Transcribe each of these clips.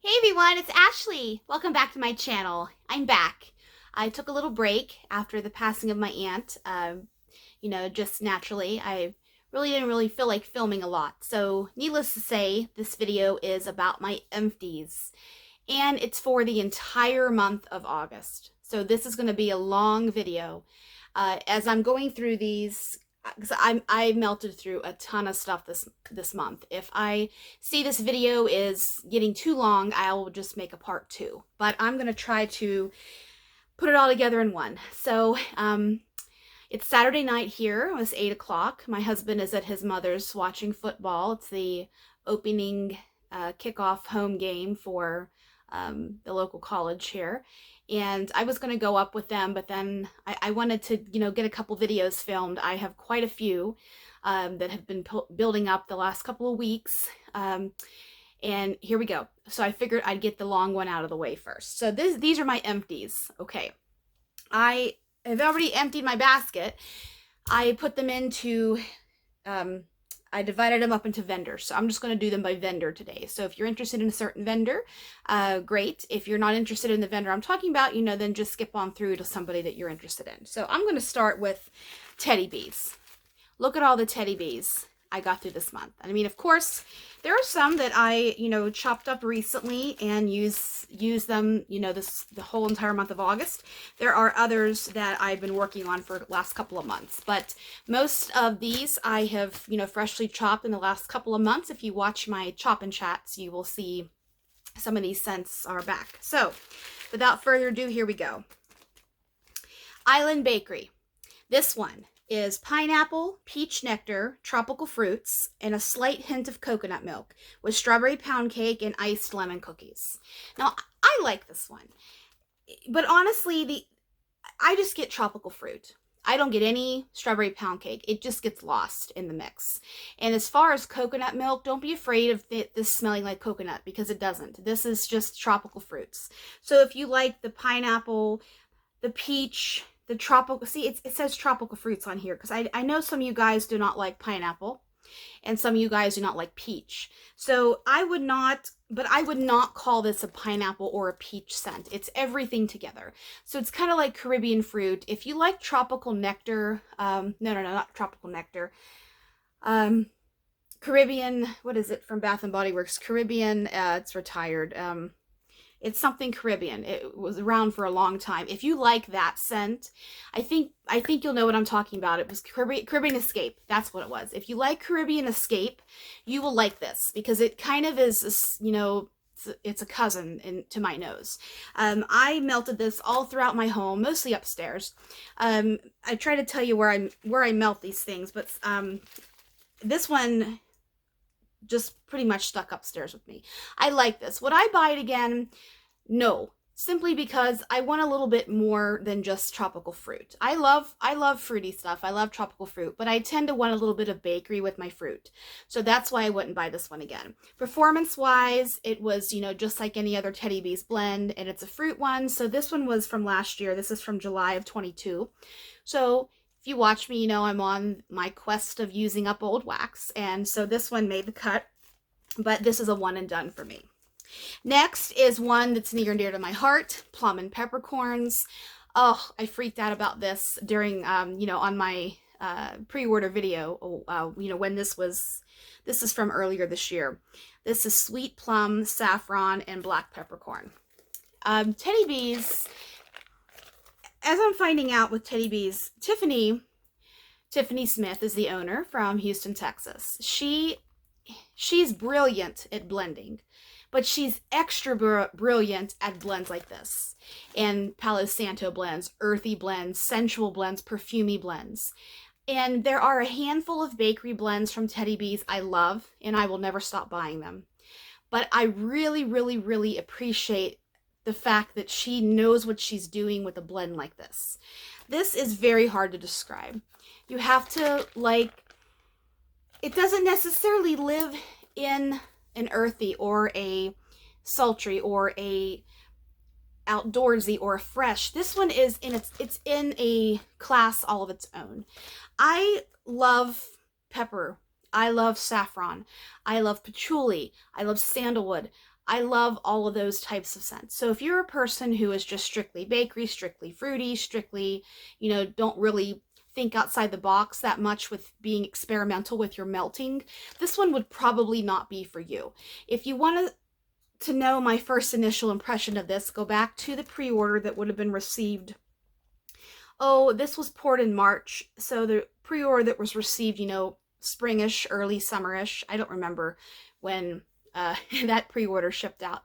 Hey everyone, it's Ashley. Welcome back to my channel. I'm back. I took a little break after the passing of my aunt. Just naturally. I didn't really feel like filming a lot. So needless to say, this video is about my empties. And it's for the entire month of August. So this is going to be a long video. As I'm going through these, because I melted through a ton of stuff this month. If I see this video is getting too long, I will just make a part 2. But I'm going to try to put it all together in one. So it's Saturday night here. It was 8 o'clock. My husband is at his mother's watching football. It's the opening kickoff home game for the local college here. And I was going to go up with them, but then I wanted to, get a couple videos filmed. I have quite a few that have been building up the last couple of weeks. And here we go. So I figured I'd get the long one out of the way first. So these are my empties. Okay. I have already emptied my basket. I put them into, I divided them up into vendors. So I'm just going to do them by vendor today. So if you're interested in a certain vendor, great. If you're not interested in the vendor I'm talking about, then just skip on through to somebody that you're interested in. So I'm going to start with teddy bees. Look at all the teddy bees I got through this month. I mean, of course, there are some that I, chopped up recently and use them, the whole entire month of August. There are others that I've been working on for the last couple of months, but most of these I have, freshly chopped in the last couple of months. If you watch my chop and chats, you will see some of these scents are back. So without further ado, here we go. Island Bakery. This one is pineapple, peach nectar, tropical fruits, and a slight hint of coconut milk with strawberry pound cake and iced lemon cookies. Now, I like this one, but honestly, I just get tropical fruit. I don't get any strawberry pound cake. It just gets lost in the mix. And as far as coconut milk, don't be afraid of this smelling like coconut, because it doesn't. This is just tropical fruits. So if you like the pineapple, the peach, the tropical, see, it says tropical fruits on here, because I know some of you guys do not like pineapple and some of you guys do not like peach. So I would not call this a pineapple or a peach scent. It's everything together. So it's kind of like Caribbean fruit. If you like tropical nectar, no, not tropical nectar. Caribbean, what is it from Bath and Body Works? Caribbean, it's retired. It's something Caribbean. It was around for a long time. If you like that scent, I think you'll know what I'm talking about. It was Caribbean Escape. That's what it was. If you like Caribbean Escape, you will like this, because it kind of is, it's a cousin to my nose. I melted this all throughout my home, mostly upstairs. I try to tell you where I melt these things, but this one just pretty much stuck upstairs with me. I like this. Would I buy it again? No. Simply because I want a little bit more than just tropical fruit. I love fruity stuff. I love tropical fruit, but I tend to want a little bit of bakery with my fruit. So that's why I wouldn't buy this one again. Performance-wise, it was, just like any other Teddy Bees blend, and it's a fruit one. So this one was from last year. This is from July of 22. So if you watch me, I'm on my quest of using up old wax, and so this one made the cut, but this is a one and done for me. Next is one that's near and dear to my heart, plum and peppercorns. Oh, I freaked out about this during, on my pre-order video, when this is from earlier this year. This is sweet plum, saffron, and black peppercorn. Teddy Bees, as I'm finding out with Teddy Bees, Tiffany Smith is the owner from Houston, Texas. She's brilliant at blending, but she's extra brilliant at blends like this. And Palo Santo blends, earthy blends, sensual blends, perfumey blends. And there are a handful of bakery blends from Teddy Bees I love, and I will never stop buying them. But I really, really, really appreciate the fact that she knows what she's doing with a blend like this. This is very hard to describe. You have to, it doesn't necessarily live in an earthy or a sultry or a outdoorsy or a fresh. This one is it's in a class all of its own. I love pepper. I love saffron. I love patchouli. I love sandalwood. I love all of those types of scents. So if you're a person who is just strictly bakery, strictly fruity, strictly, don't really think outside the box that much with being experimental with your melting, this one would probably not be for you. If you want to know my first initial impression of this, go back to the pre-order that would have been received. Oh, this was poured in March, so the pre-order that was received, springish, early summerish. I don't remember when that pre-order shipped out.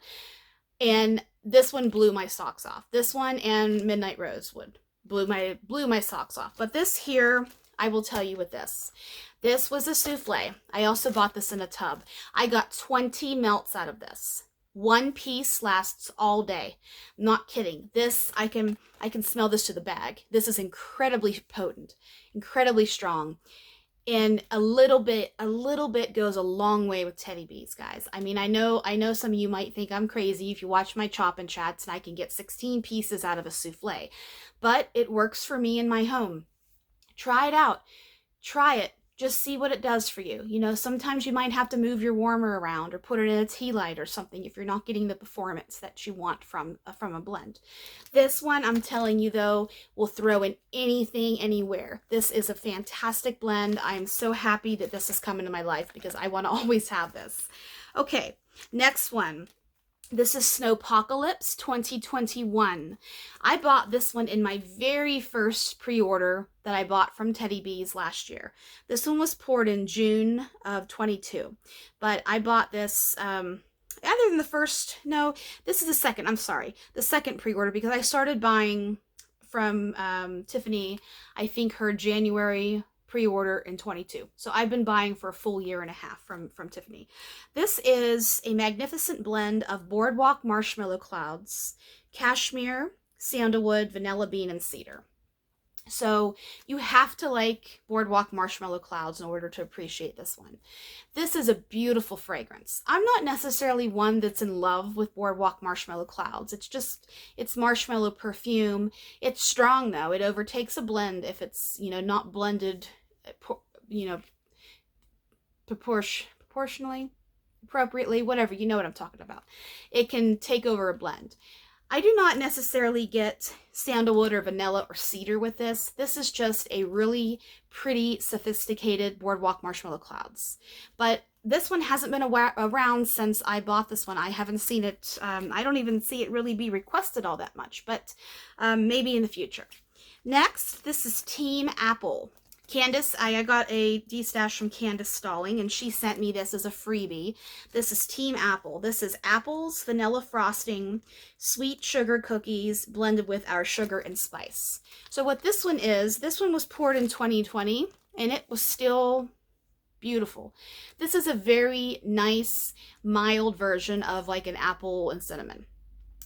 And this one blew my socks off. This one and Midnight Rosewood blew my socks off. But this here, I will tell you with this. This was a souffle. I also bought this in a tub. I got 20 melts out of this. One piece lasts all day. Not kidding. This, I can smell this to the bag. This is incredibly potent, incredibly strong. And a little bit goes a long way with Teddy Bees, guys. I mean, I know some of you might think I'm crazy if you watch my chop and chats and I can get 16 pieces out of a souffle, but it works for me in my home. Try it out. Try it. Just see what it does for you. Sometimes you might have to move your warmer around or put it in a tea light or something if you're not getting the performance that you want from a blend. This one, I'm telling you though, will throw in anything, anywhere. This is a fantastic blend. I am so happy that this has come into my life because I want to always have this. Okay, next one. This is Snowpocalypse 2021. I bought this one in my very first pre-order that I bought from Teddy Bees last year. This one was poured in June of 22. But I bought this, other than the first, no, this is the second, I'm sorry, the second pre-order because I started buying from Tiffany, I think her January pre-order in 22. So I've been buying for a full year and a half from Tiffany. This is a magnificent blend of boardwalk marshmallow clouds, cashmere, sandalwood, vanilla bean, and cedar. So you have to like boardwalk marshmallow clouds in order to appreciate this one. This is a beautiful fragrance. I'm not necessarily one that's in love with boardwalk marshmallow clouds. It's marshmallow perfume. It's strong though. It overtakes a blend if it's, not blended, proportionally, appropriately, whatever, you know what I'm talking about. It can take over a blend. I do not necessarily get sandalwood or vanilla or cedar with this. This is just a really pretty, sophisticated boardwalk marshmallow clouds. But this one hasn't been around since I bought this one. I haven't seen it. I don't even see it really be requested all that much, but maybe in the future. Next, this is Team Apple. Candace, I got a D-stash from Candace Stalling, and she sent me this as a freebie. This is Team Apple. This is apples, vanilla frosting, sweet sugar cookies blended with our sugar and spice. So what this one is, this one was poured in 2020, and it was still beautiful. This is a very nice, mild version of like an apple and cinnamon,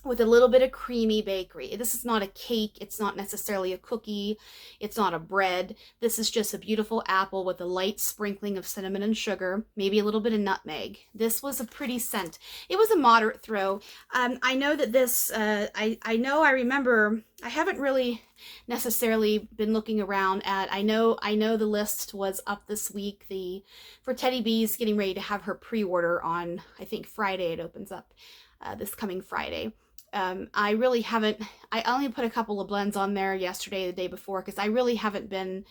with a little bit of creamy bakery. This is not a cake. It's not necessarily a cookie. It's not a bread. This is just a beautiful apple with a light sprinkling of cinnamon and sugar, maybe a little bit of nutmeg. This was a pretty scent. It was a moderate throw. I know that this, I remember, I haven't really necessarily been looking around at, I know the list was up this week, for Teddy Bees getting ready to have her pre-order on, I think Friday it opens up, this coming Friday. I really haven't, I only put a couple of blends on there yesterday, the day before, because I really haven't been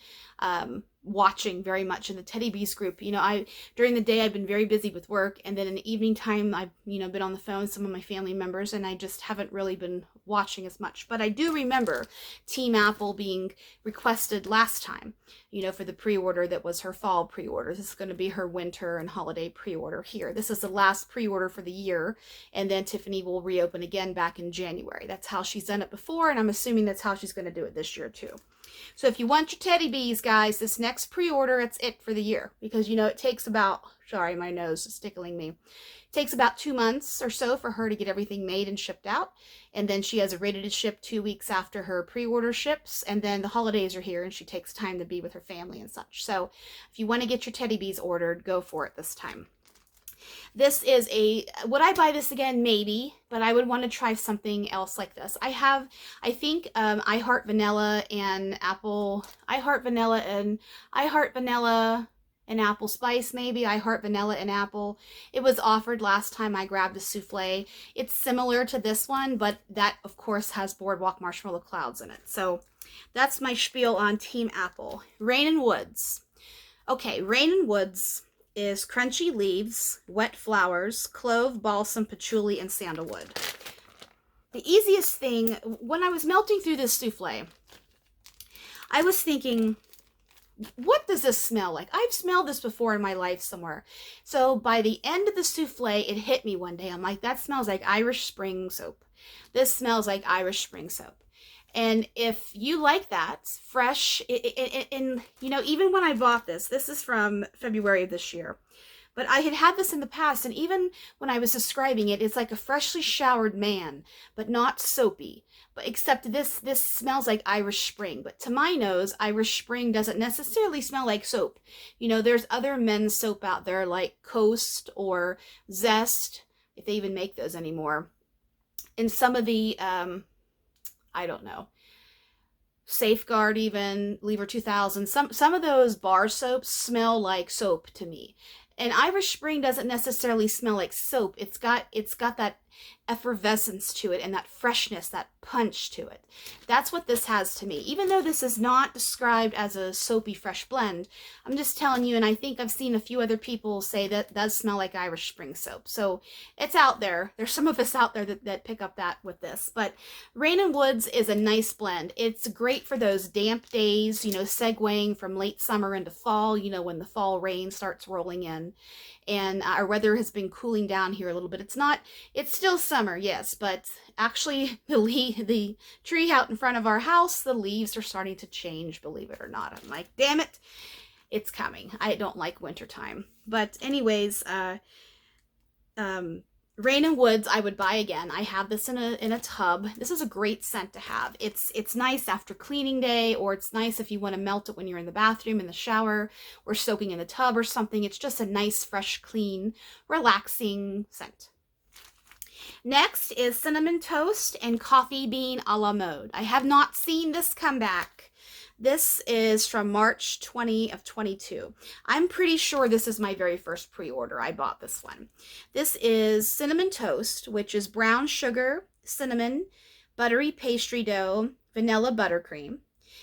watching very much in the Teddy Bees group. During the day I've been very busy with work, and then in the evening time I've, been on the phone with some of my family members, and I just haven't really been watching as much. But I do remember Team Apple being requested last time, for the pre-order that was her fall pre-order. This is going to be her winter and holiday pre-order here. This is the last pre-order for the year, and then Tiffany will reopen again back in January. That's how she's done it before, and I'm assuming that's how she's going to do it this year too. So if you want your Teddy Bees, guys, this next pre-order, it's it for the year. Because, it takes about, sorry, my nose is tickling me. It takes about 2 months or so for her to get everything made and shipped out. And then she has it ready to ship 2 weeks after her pre-order ships. And then the holidays are here and she takes time to be with her family and such. So if you want to get your Teddy Bees ordered, go for it this time. This is would I buy this again? Maybe, but I would want to try something else like this. I think I Heart Vanilla and Apple, I Heart Vanilla and apple spice, maybe. I heart vanilla and apple. It was offered last time I grabbed a souffle. It's similar to this one, but that, of course, has boardwalk marshmallow clouds in it. So that's my spiel on Team Apple. Rain and Woods. Okay, Rain and Woods is crunchy leaves, wet flowers, clove, balsam, patchouli, and sandalwood. The easiest thing, when I was melting through this souffle, I was thinking, what does this smell like? I've smelled this before in my life somewhere. So by the end of the souffle, it hit me one day. I'm like, that smells like Irish Spring soap. This smells like Irish Spring soap. And if you like that, fresh, and you know, even when I bought this is from February of this year, but I had this in the past, and even when I was describing it, it's like a freshly showered man, but not soapy. But except this smells like Irish Spring. But to my nose, Irish Spring doesn't necessarily smell like soap. You know, there's other men's soap out there like Coast or Zest, if they even make those anymore. And some of the, I don't know, Safeguard even, Lever 2000, some of those bar soaps smell like soap to me. And Irish Spring doesn't necessarily smell like soap. It's got that effervescence to it and that freshness, that punch to it. That's what this has to me. Even though this is not described as a soapy fresh blend, I'm just telling you, and I think I've seen a few other people say that does smell like Irish Spring soap. So it's out there. There's some of us out there that pick up that with this. But Rain and Woods is a nice blend. It's great for those damp days, you know, segueing from late summer into fall, you know, when the fall rain starts rolling in. And our weather has been cooling down here a little bit. It's still summer, yes, but actually the tree out in front of our house, the leaves are starting to change, believe it or not. I'm like, damn it, it's coming. I don't like wintertime. But anyways, Rain and Woods I would buy again. I have this in a tub. This is a great scent to have. It's nice after cleaning day, or it's nice if you want to melt it when you're in the bathroom, in the shower, or soaking in the tub or something. It's just a nice, fresh, clean, relaxing scent. Next is Cinnamon Toast and Coffee Bean a la Mode. I have not seen this come back. This is from March 20 of 22. I'm pretty sure this is my very first pre-order. I bought this one. This is Cinnamon Toast, which is brown sugar, cinnamon, buttery pastry dough, vanilla buttercream,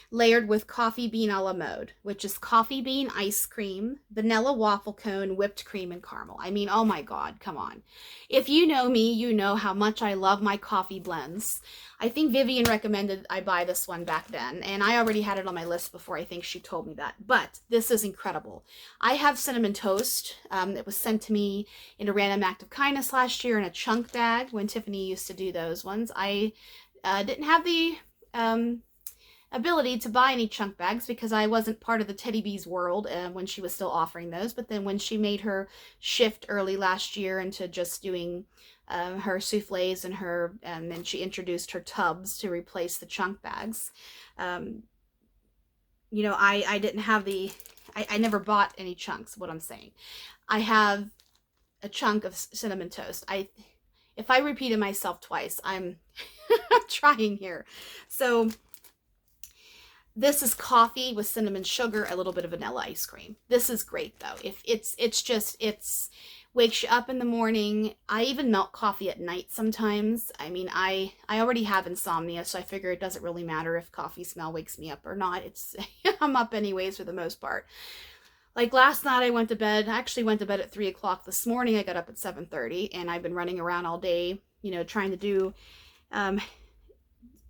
layered with coffee bean a la mode, which is coffee bean ice cream, vanilla waffle cone, whipped cream, and caramel. I mean, oh my God, come on. If you know me, you know how much I love my coffee blends. I think Vivian recommended I buy this one back then, and I already had it on my list before. I think she told me that, but this is incredible. I have Cinnamon Toast that was sent to me in a random act of kindness last year in a chunk bag when Tiffany used to do those ones. I didn't have the ability to buy any chunk bags because I wasn't part of the Teddy Bees world when she was still offering those. But then when she made her shift early last year into just doing her souffles and then she introduced her tubs to replace the chunk bags. You know, I didn't have I never bought any chunks, what I'm saying. I have a chunk of Cinnamon Toast. If I repeated myself twice, I'm trying here. So this is coffee with cinnamon sugar, a little bit of vanilla ice cream. This is great though. If it's wakes you up in the morning. I even melt coffee at night sometimes. I mean, I already have insomnia, so I figure it doesn't really matter if coffee smell wakes me up or not. I'm up anyways for the most part. Like last night I went to bed. I actually went to bed at 3 o'clock this morning. I got up at 7:30 and I've been running around all day, you know, trying to do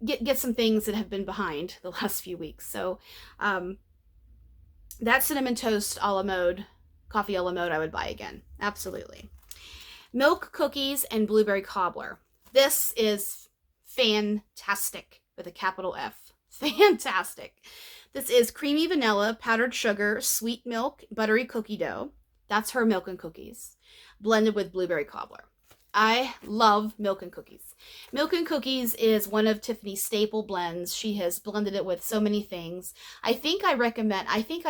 get some things that have been behind the last few weeks. So that Cinnamon Toast a la mode, coffee a la mode, I would buy again. Absolutely. Milk cookies and blueberry cobbler. This is fantastic with a capital F. Fantastic. This is creamy vanilla, powdered sugar, sweet milk, buttery cookie dough. That's her milk and cookies, blended with blueberry cobbler. I love milk and cookies. Milk and cookies is one of Tiffany's staple blends. She has blended it with so many things. I think I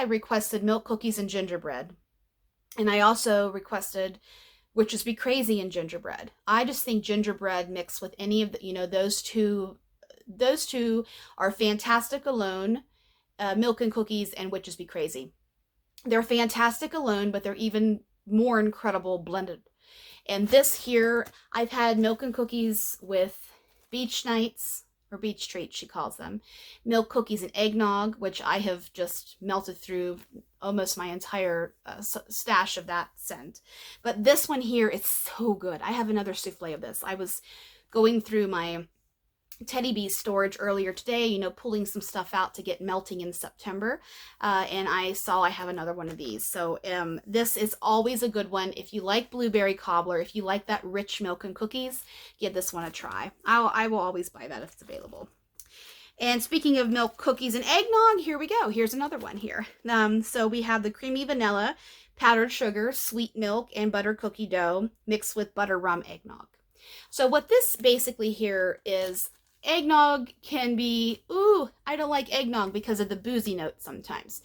requested milk cookies and gingerbread. And I also requested Witches Be Crazy and gingerbread. I just think gingerbread mixed with any of the, you know, those two are fantastic alone. Milk and cookies and Witches Be Crazy. They're fantastic alone, but they're even more incredible blended. And this here, I've had milk and cookies with beach nights, or beach treats, she calls them. Milk cookies and eggnog, which I have just melted through almost my entire stash of that scent. But this one here is so good. I have another souffle of this. I was going through my Teddy Bee storage earlier today, you know, pulling some stuff out to get melting in September, and I saw I have another one of these. So this is always a good one. If you like blueberry cobbler, if you like that rich milk and cookies, give this one a try. I will always buy that if it's available. And speaking of milk, cookies, and eggnog, here we go. Here's another one here. So we have the creamy vanilla, powdered sugar, sweet milk, and butter cookie dough mixed with butter rum eggnog. So what this basically here is, eggnog can be, ooh, I don't like eggnog because of the boozy note sometimes.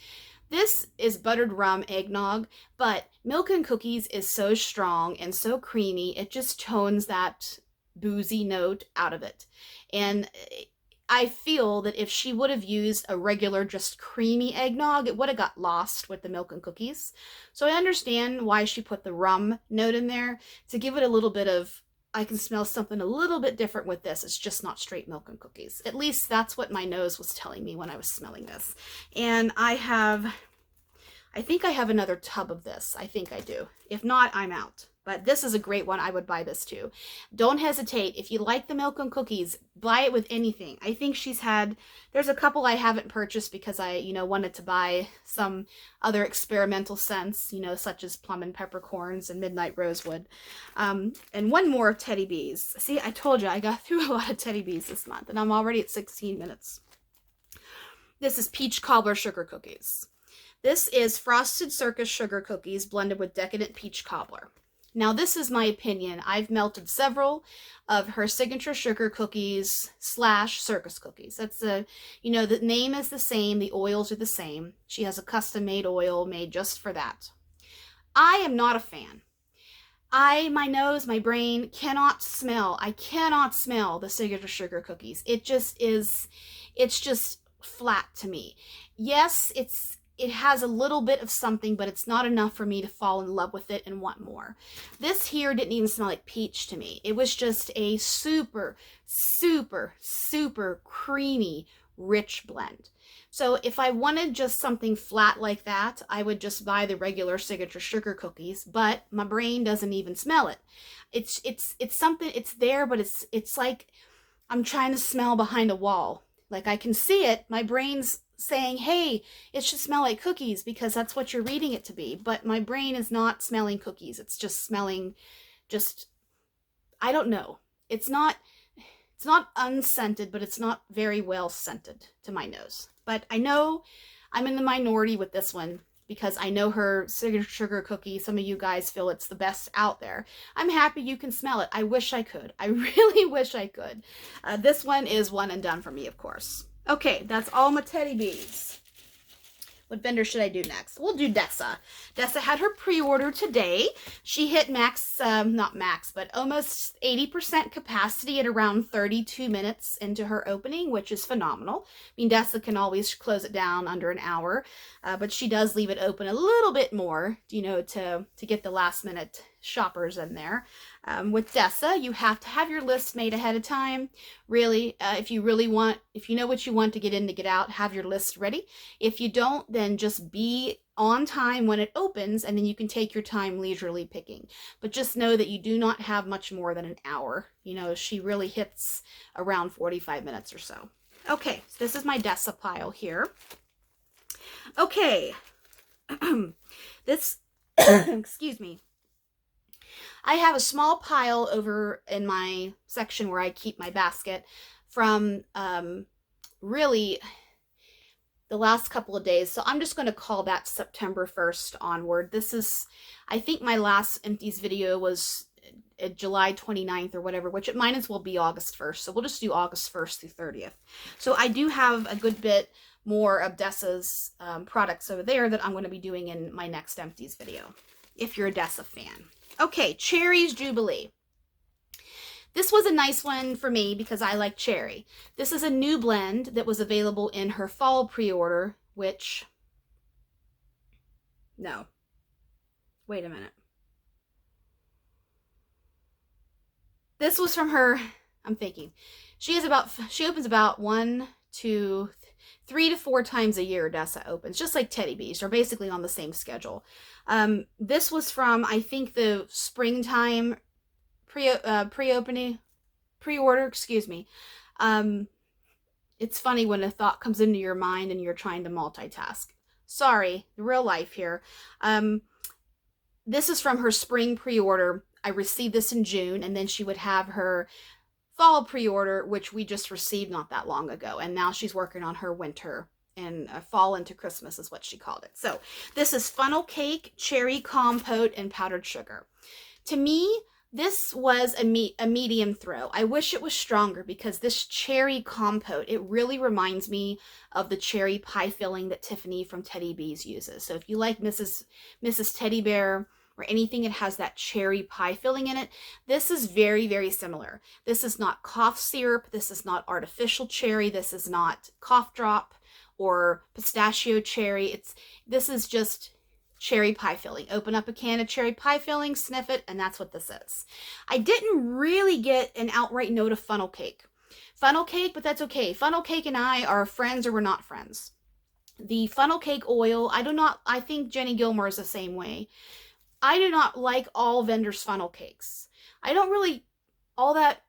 This is buttered rum eggnog, but milk and cookies is so strong and so creamy, it just tones that boozy note out of it. And I feel that if she would have used a regular, just creamy eggnog, it would have got lost with the milk and cookies. So I understand why she put the rum note in there to give it a little bit of, I can smell something a little bit different with this. It's just not straight milk and cookies. At least that's what my nose was telling me when I was smelling this. And I think I have another tub of this. I think I do. If not, I'm out. But this is a great one. I would buy this too. Don't hesitate. If you like the milk and cookies, buy it with anything. I think there's a couple I haven't purchased because I, wanted to buy some other experimental scents, such as plum and peppercorns and midnight rosewood. And one more of Teddy Bees. See, I told you I got through a lot of Teddy Bees this month and I'm already at 16 minutes. This is peach cobbler sugar cookies. This is frosted Circus sugar cookies blended with decadent peach cobbler. Now, this is my opinion. I've melted several of her signature sugar cookies / Circus cookies. That's the name is the same. The oils are the same. She has a custom-made oil made just for that. I am not a fan. My nose, my brain cannot smell. I cannot smell the signature sugar cookies. It's just flat to me. Yes, it has a little bit of something, but it's not enough for me to fall in love with it and want more. This here didn't even smell like peach to me. It was just a super, super, super creamy, rich blend. So if I wanted just something flat like that, I would just buy the regular signature sugar cookies, but my brain doesn't even smell it. It's something, it's there, but it's like I'm trying to smell behind a wall. Like I can see it, my brain's saying, hey, it should smell like cookies because that's what you're reading it to be. But my brain is not smelling cookies. It's just smelling I don't know. It's not unscented, but it's not very well scented to my nose. But I know I'm in the minority with this one because I know her signature sugar cookie, some of you guys feel it's the best out there. I'm happy you can smell it. I wish I could. I really wish I could. This one is one and done for me, of course. Okay, that's all my Teddy Bees. What vendor should I do next? We'll do Dessa. Dessa had her pre-order today. She hit not max, but almost 80% capacity at around 32 minutes into her opening, which is phenomenal. I mean, Dessa can always close it down under an hour, but she does leave it open a little bit more, to get the last minute shoppers in there. With Dessa, you have to have your list made ahead of time. Really, if you know what you want to get in to get out, have your list ready. If you don't, then just be on time when it opens, and then you can take your time leisurely picking. But just know that you do not have much more than an hour. She really hits around 45 minutes or so. Okay, so this is my Dessa pile here. Okay, this, excuse me. I have a small pile over in my section where I keep my basket from really the last couple of days. So I'm just going to call that September 1st onward. This is, I think my last Empties video was July 29th or whatever, which it might as well be August 1st. So we'll just do August 1st through 30th. So I do have a good bit more of Dessa's products over there that I'm going to be doing in my next Empties video, if you're a Dessa fan. Okay, Cherry's Jubilee. This was a nice one for me because I like cherry. This is a new blend that was available in her fall pre-order, which No. Wait a minute. This was from her, I'm thinking. She opens about 1, 2, 3 to 4 times a year. Dessa opens, just like Teddy Bees. They're basically on the same schedule. This was from, I think, the springtime pre-order, excuse me. It's funny when a thought comes into your mind and you're trying to multitask. Sorry, real life here. This is from her spring pre-order. I received this in June, and then she would have her fall pre-order, which we just received not that long ago. And now she's working on her winter, and fall into Christmas is what she called it. So this is funnel cake, cherry compote, and powdered sugar. To me, this was a medium throw. I wish it was stronger because this cherry compote, it really reminds me of the cherry pie filling that Tiffany from Teddy Bees uses. So if you like Mrs. Teddy Bear or anything that has that cherry pie filling in it, this is very, very similar. This is not cough syrup. This is not artificial cherry. This is not cough drop or pistachio cherry. This is just cherry pie filling. Open up a can of cherry pie filling, sniff it, and that's what this is. I didn't really get an outright note of funnel cake. Funnel cake, but that's okay. Funnel cake and I are friends or we're not friends. The funnel cake oil, I think Jenny Gilmore is the same way. I do not like all vendors' funnel cakes. I don't really all that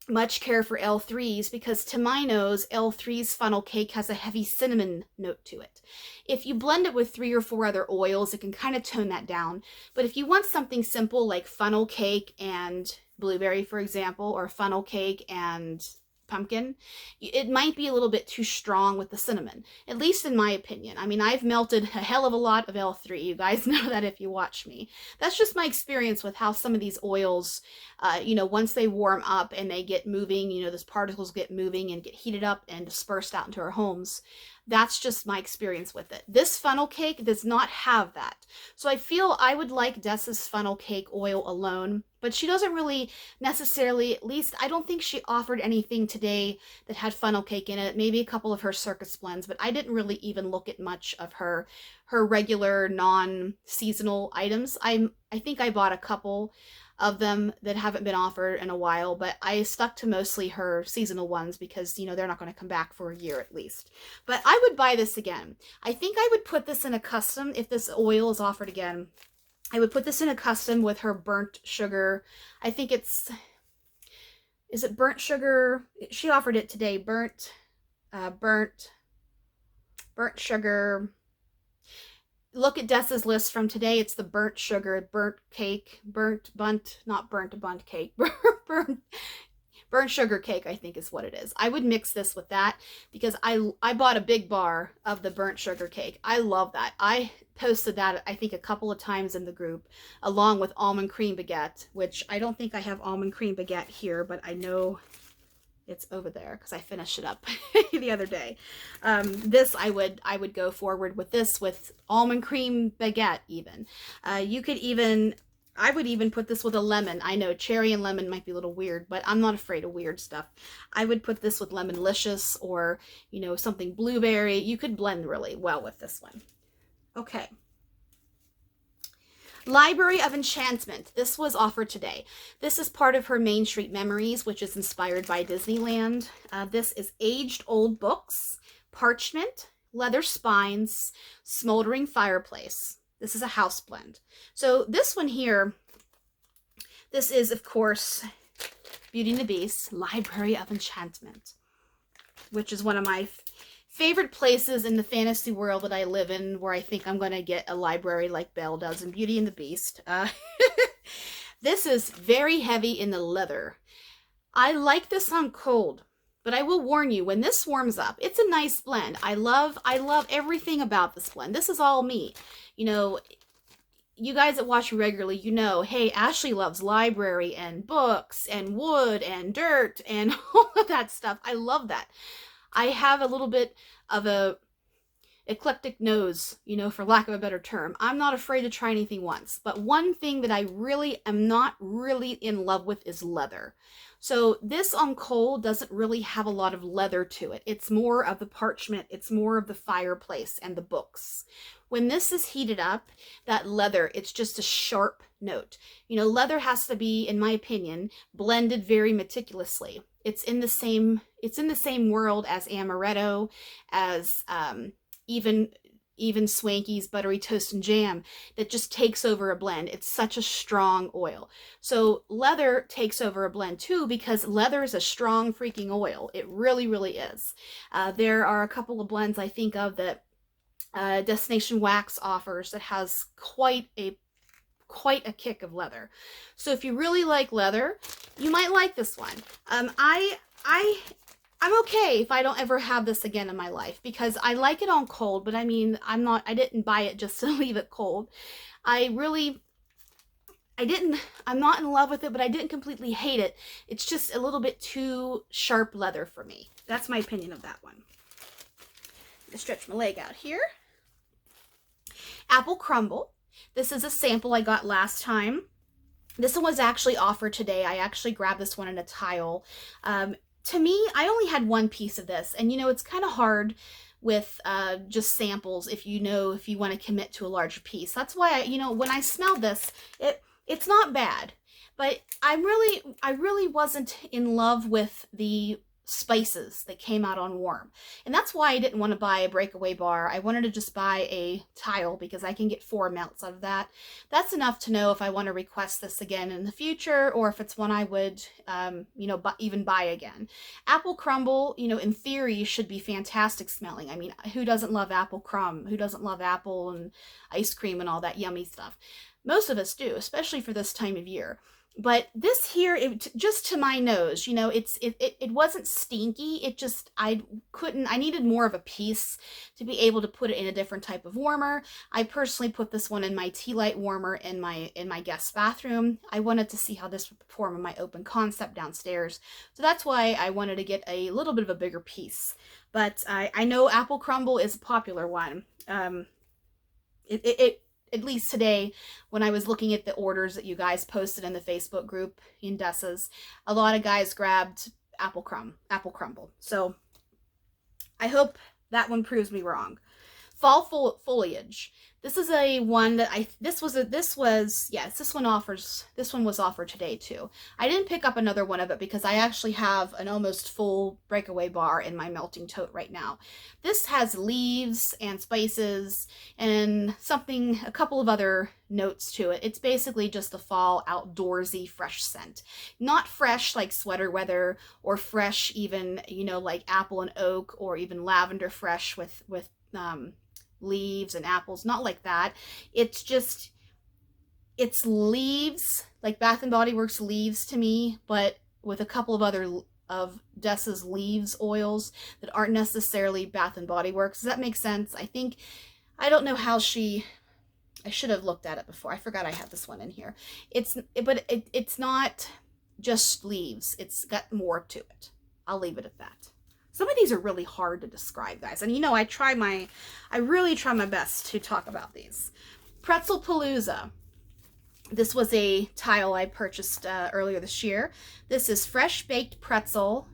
much care for L3's because to my nose, L3's funnel cake has a heavy cinnamon note to it. If you blend it with 3 or 4 other oils, it can kind of tone that down. But if you want something simple like funnel cake and blueberry, for example, or funnel cake and pumpkin, it might be a little bit too strong with the cinnamon, at least in my opinion. I mean, I've melted a hell of a lot of L3. You guys know that if you watch me. That's just my experience with how some of these oils, once they warm up and they get moving, those particles get moving and get heated up and dispersed out into our homes. That's just my experience with it. This funnel cake does not have that. So I feel I would like Dessa's funnel cake oil alone, but she doesn't really necessarily, at least I don't think she offered anything today that had funnel cake in it. Maybe a couple of her Circus blends, but I didn't really even look at much of her regular non-seasonal items. I think I bought a couple of them that haven't been offered in a while, but I stuck to mostly her seasonal ones because, they're not going to come back for a year at least. But I would buy this again. I think I would put this in a custom if this oil is offered again. I would put this in a custom with her burnt sugar. I think is it burnt sugar? She offered it today. Burnt sugar. Look at Dessa's list from today. It's the burnt sugar, burnt cake, burnt cake, burnt sugar cake, I think is what it is. I would mix this with that because I bought a big bar of the burnt sugar cake. I love that. I posted that, I think, a couple of times in the group, along with almond cream baguette, which I don't think I have almond cream baguette here, but I know it's over there because I finished it up the other day. This I would go forward with this with almond cream baguette even. I would even put this with a lemon. I know cherry and lemon might be a little weird, but I'm not afraid of weird stuff. I would put this with Lemonlicious or, something blueberry. You could blend really well with this one. Okay. Library of Enchantment. This was offered today. This is part of her Main Street Memories, which is inspired by Disneyland. This is aged old books, parchment, leather spines, smoldering fireplace. This is a house blend. So this one here, this is, of course, Beauty and the Beast, Library of Enchantment, which is one of my favorite places in the fantasy world that I live in, where I think I'm going to get a library like Belle does in Beauty and the Beast. This is very heavy in the leather. I like this on cold, but I will warn you, when this warms up, it's a nice blend. I love everything about this blend. This is all me. You guys that watch me regularly, hey, Ashley loves library and books and wood and dirt and all of that stuff. I love that. I have a little bit of eclectic nose, for lack of a better term. I'm not afraid to try anything once. But one thing that I really am not really in love with is leather. So this on cold doesn't really have a lot of leather to it. It's more of the parchment. It's more of the fireplace and the books. When this is heated up, that leather, it's just a sharp note. Leather has to be, in my opinion, blended very meticulously. It's in the same world as amaretto, as even Swanky's Buttery Toast and Jam, that just takes over a blend. It's such a strong oil. So leather takes over a blend too, because leather is a strong freaking oil. It really, really is. There are a couple of blends I think of that Destination Wax offers that has quite a kick of leather. So if you really like leather, you might like this one. I'm okay if I don't ever have this again in my life, because I like it on cold, but I mean, I didn't buy it just to leave it cold. I'm not in love with it, but I didn't completely hate it. It's just a little bit too sharp leather for me. That's my opinion of that one. I'm gonna stretch my leg out here. Apple Crumble. This is a sample I got last time. This one was actually offered today. I actually grabbed this one in a tile. To me, I only had one piece of this, and it's kind of hard with just samples if you want to commit to a larger piece. That's why when I smelled this, it's not bad, but I really wasn't in love with the spices that came out on warm, and that's why I didn't want to buy a breakaway bar. I wanted to just buy a tile because I can get 4 melts out of that. That's enough to know if I want to request this again in the future, or if it's one I would even buy again. Apple Crumble, in theory, should be fantastic smelling. I mean, who doesn't love apple crumb? Who doesn't love apple and ice cream and all that yummy stuff? Most of us do, especially for this time of year. But this here, just to my nose, it wasn't stinky. It just, I needed more of a piece to be able to put it in a different type of warmer. I personally put this one in my tea light warmer in my guest bathroom. I wanted to see how this would perform in my open concept downstairs. So that's why I wanted to get a little bit of a bigger piece. But I know Apple Crumble is a popular one. At least today, when I was looking at the orders that you guys posted in the Facebook group in Dessa's, a lot of guys grabbed Apple Crumble. So I hope that one proves me wrong. Fall foliage. This is a one that this one was offered today too. I didn't pick up another one of it because I actually have an almost full breakaway bar in my melting tote right now. This has leaves and spices and a couple of other notes to it. It's basically just a fall outdoorsy fresh scent. Not fresh like sweater weather, or fresh even, like apple and oak, or even lavender fresh with leaves and apples. Not like that. It's leaves, like Bath and Body Works leaves to me, but with a couple of other of Dessa's leaves oils that aren't necessarily Bath and Body Works. Does that make sense? I don't know how I should have looked at it before. I forgot I had this one in here. It's not just leaves. It's got more to it. I'll leave it at that. Some of these are really hard to describe, guys. And I really try my best to talk about these. Pretzel Palooza. This was a tile I purchased earlier this year. This is fresh baked pretzel.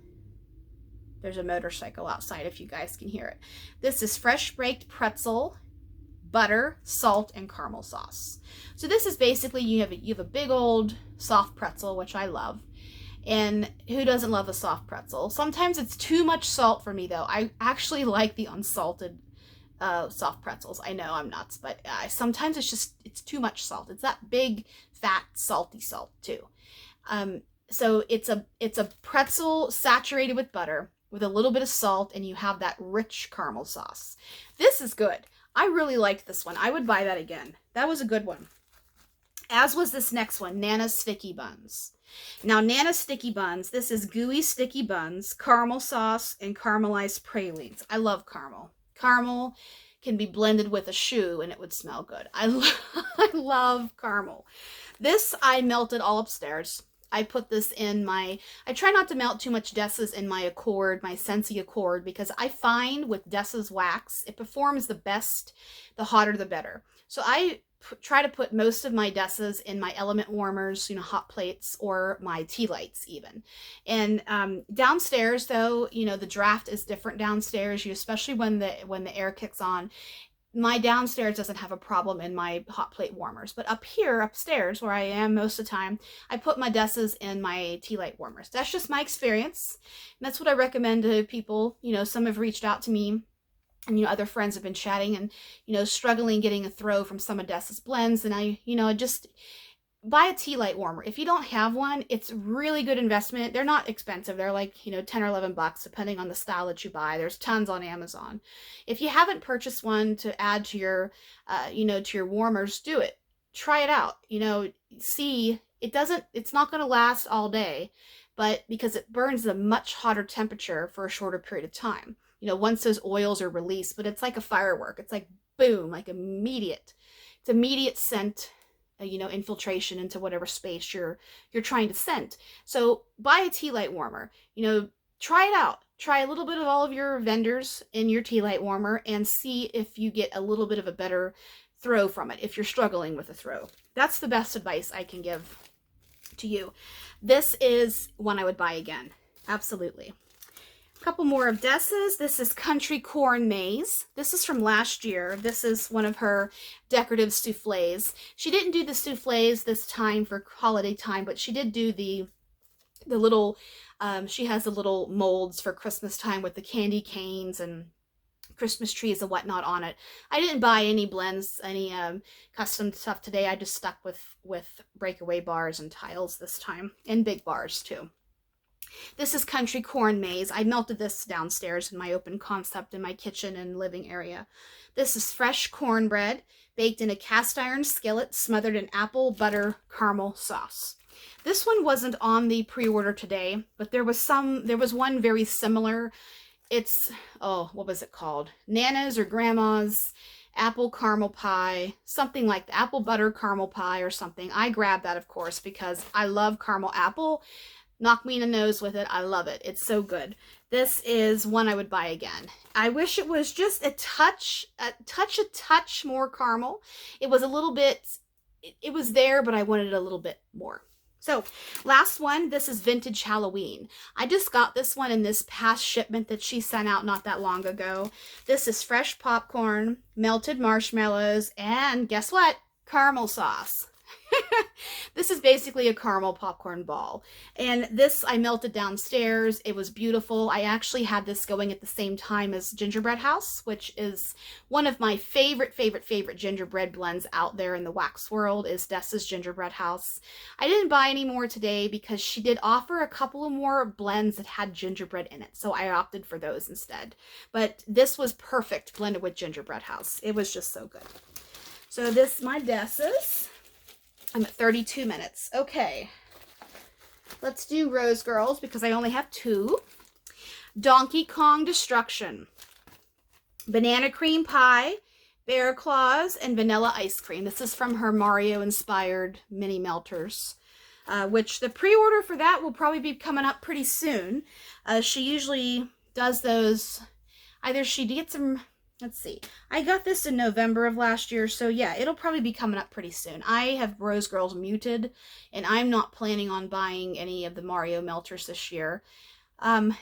There's a motorcycle outside if you guys can hear it. This is fresh baked pretzel, butter, salt, and caramel sauce. So this is basically, you have a big old soft pretzel, which I love. And who doesn't love a soft pretzel? Sometimes it's too much salt for me, though. I actually like the unsalted soft pretzels. I know I'm nuts, but sometimes it's too much salt. It's that big, fat, salty salt, too. So it's a pretzel saturated with butter with a little bit of salt, and you have that rich caramel sauce. This is good. I really liked this one. I would buy that again. That was a good one. As was this next one, Nana's Sticky Buns. Now, Nana's Sticky Buns, this is gooey sticky buns, caramel sauce, and caramelized pralines. I love caramel. Caramel can be blended with a shoe and it would smell good. I love caramel. This I melted all upstairs. I put this in my, I try not to melt too much Dessa's in my Accord, my Scentsy Accord, because I find with Dessa's wax, it performs the best, the hotter the better. So I try to put most of my Dessa's in my element warmers, you know, hot plates, or my tea lights even. And downstairs though, you know, the draft is different downstairs, especially when the air kicks on. My downstairs doesn't have a problem in my hot plate warmers, but up here, upstairs, where I am most of the time, I put my Dessa's in my tea light warmers. That's just my experience, and that's what I recommend to people. You know, some have reached out to me, and, you know, other friends have been chatting and, you know, struggling getting a throw from some of Dessa's blends, and I, you know, just buy a tea light warmer. If you don't have one, it's a really good investment. They're not expensive. They're like, you know, 10 or 11 bucks depending on the style that you buy. There's tons on Amazon. If you haven't purchased one to add to your, you know, to your warmers, do it. Try it out. You know, see, it's not going to last all day, but because it burns at a much hotter temperature for a shorter period of time. You know, once those oils are released, but it's like a firework. It's like boom, like immediate. It's immediate scent, you know, infiltration into whatever space you're trying to scent. So buy a tea light warmer. You know, try it out. Try a little bit of all of your vendors in your tea light warmer and see if you get a little bit of a better throw from it, if you're struggling with a throw. That's the best advice I can give to you. This is one I would buy again. Absolutely. Couple more of Dessa's. This is Country Corn Maze. This is from last year. This is one of her decorative souffles. She didn't do the souffles this time for holiday time, but she did do the little, she has the little molds for Christmas time with the candy canes and Christmas trees and whatnot on it. I didn't buy any blends, any custom stuff today. I just stuck with breakaway bars and tiles this time, and big bars too. This is Country Corn Maze. I melted this downstairs in my open concept in my kitchen and living area. This is fresh cornbread baked in a cast iron skillet smothered in apple butter caramel sauce. This one wasn't on the pre-order today, but there was one very similar. It's, oh, what was it called? Nana's or Grandma's apple caramel pie, something like the apple butter caramel pie or something. I grabbed that, of course, because I love caramel apple. Knock me in the nose with it. I love it. It's so good. This is one I would buy again. I wish it was just a touch more caramel. It was a little bit, it was there, but I wanted it a little bit more. So last one, this is Vintage Halloween. I just got this one in this past shipment that she sent out not that long ago. This is fresh popcorn, melted marshmallows, and guess what? Caramel sauce. This is basically a caramel popcorn ball, and this I melted downstairs. It was beautiful. I actually had this going at the same time as Gingerbread House, which is one of my favorite gingerbread blends out there in the wax world, is Dessa's Gingerbread House. I didn't buy any more today because she did offer a couple of more blends that had gingerbread in it, so I opted for those instead. But this was perfect blended with Gingerbread House. It was just so good. So this, my Dessa's. I'm at 32 minutes. Okay. Let's do Rose Girls because I only have two. Donkey Kong Destruction. Banana cream pie, bear claws, and vanilla ice cream. This is from her Mario-inspired mini melters, which the pre-order for that will probably be coming up pretty soon. She usually does those. Either she gets them. Let's see. I got this in November of last year, so yeah, it'll probably be coming up pretty soon. I have Rose Girls muted, and I'm not planning on buying any of the Mario melters this year. I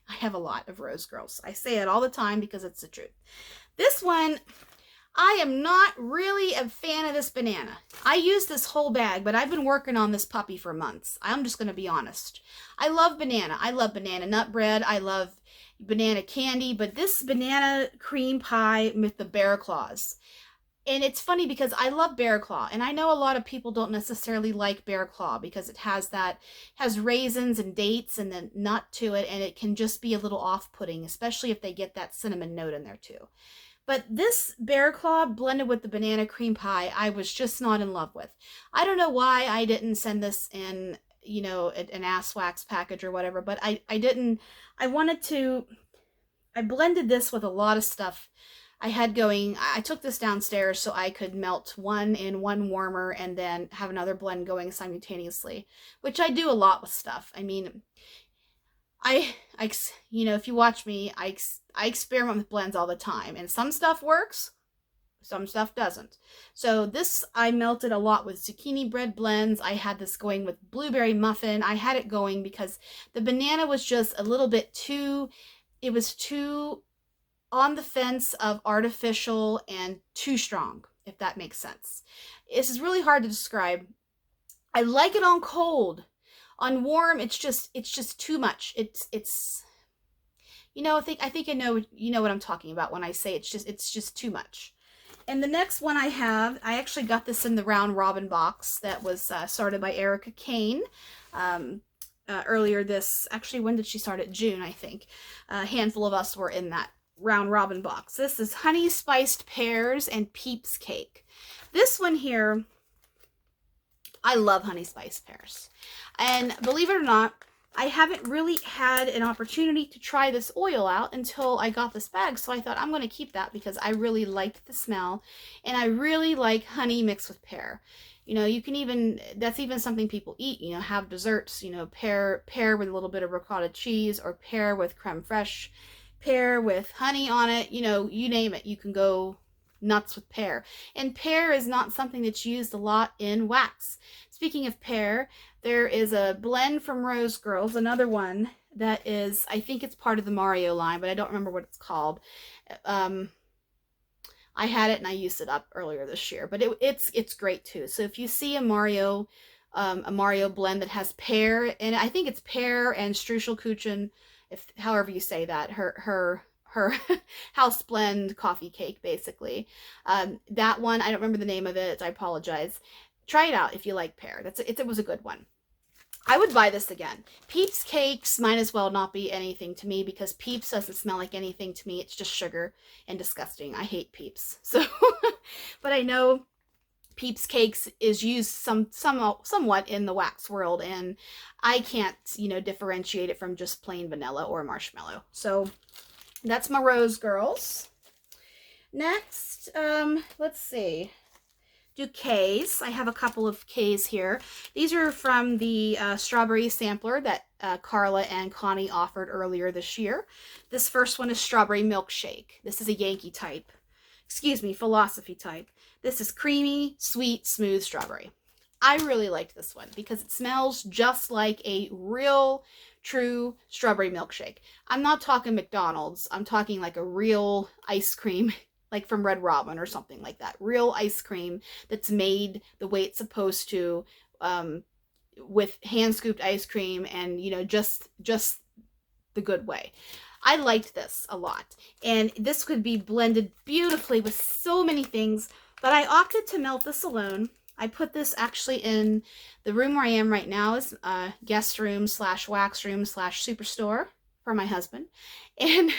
have a lot of Rose Girls. I say it all the time because it's the truth. This one, I am not really a fan of this banana. I use this whole bag, but I've been working on this puppy for months. I'm just going to be honest. I love banana. I love banana nut bread. I love banana candy, but this banana cream pie with the bear claws. And it's funny because I love bear claw, and I know a lot of people don't necessarily like bear claw because it has raisins and dates and the nut to it, and it can just be a little off-putting, especially if they get that cinnamon note in there too. But this bear claw blended with the banana cream pie, I was just not in love with. I don't know why I didn't send this in, you know, an ass wax package or whatever, but I blended this with a lot of stuff I had going, I took this downstairs so I could melt one in one warmer and then have another blend going simultaneously, which I do a lot with stuff. I mean, you know, if you watch me, I experiment with blends all the time, and some stuff works, some stuff doesn't. So this, I melted a lot with zucchini bread blends. I had this going with blueberry muffin. I had it going because the banana was just a little bit too, it was too on the fence of artificial and too strong, if that makes sense. This is really hard to describe. I like it on cold. On warm, it's just too much. It's you know, I think I know, you know what I'm talking about when I say it's just too much. And the next one I have, I actually got this in the round robin box that was started by Erica Kane earlier this, actually, when did she start it? June, I think. A handful of us were in that round robin box. This is honey spiced pears and peeps cake. This one here, I love honey spiced pears. And believe it or not, I haven't really had an opportunity to try this oil out until I got this bag, so I thought I'm going to keep that because I really liked the smell, and I really like honey mixed with pear. You know, you can even, that's even something people eat, you know, have desserts, you know, pear with a little bit of ricotta cheese, or pear with creme fraiche, pear with honey on it, you know, you name it, you can go nuts with pear. And pear is not something that's used a lot in wax. Speaking of pear, there is a blend from Rose Girls, another one that is, I think it's part of the Mario line, but I don't remember what it's called. I had it and I used it up earlier this year, but it's great too. So if you see a Mario blend that has pear, and I think it's pear and Streuselkuchen, if however you say that, her house blend coffee cake, basically. That one, I don't remember the name of it, I apologize. Try it out if you like pear. It was a good one. I would buy this again. Peeps cakes might as well not be anything to me because Peeps doesn't smell like anything to me. It's just sugar and disgusting. I hate Peeps. So, but I know Peeps cakes is used somewhat in the wax world, and I can't, you know, differentiate it from just plain vanilla or marshmallow. So that's my Rose Girls. Next, let's see. Do K's. I have a couple of K's here. These are from the strawberry sampler that Carla and Connie offered earlier this year. This first one is strawberry milkshake. This is a Yankee type. Excuse me, philosophy type. This is creamy, sweet, smooth strawberry. I really liked this one because it smells just like a real, true strawberry milkshake. I'm not talking McDonald's. I'm talking like a real ice cream, like from Red Robin or something like that. Real ice cream that's made the way it's supposed to, with hand-scooped ice cream and, you know, just the good way. I liked this a lot. And this could be blended beautifully with so many things, but I opted to melt this alone. I put this actually in the room where I am right now, is guest room / wax room / superstore for my husband. And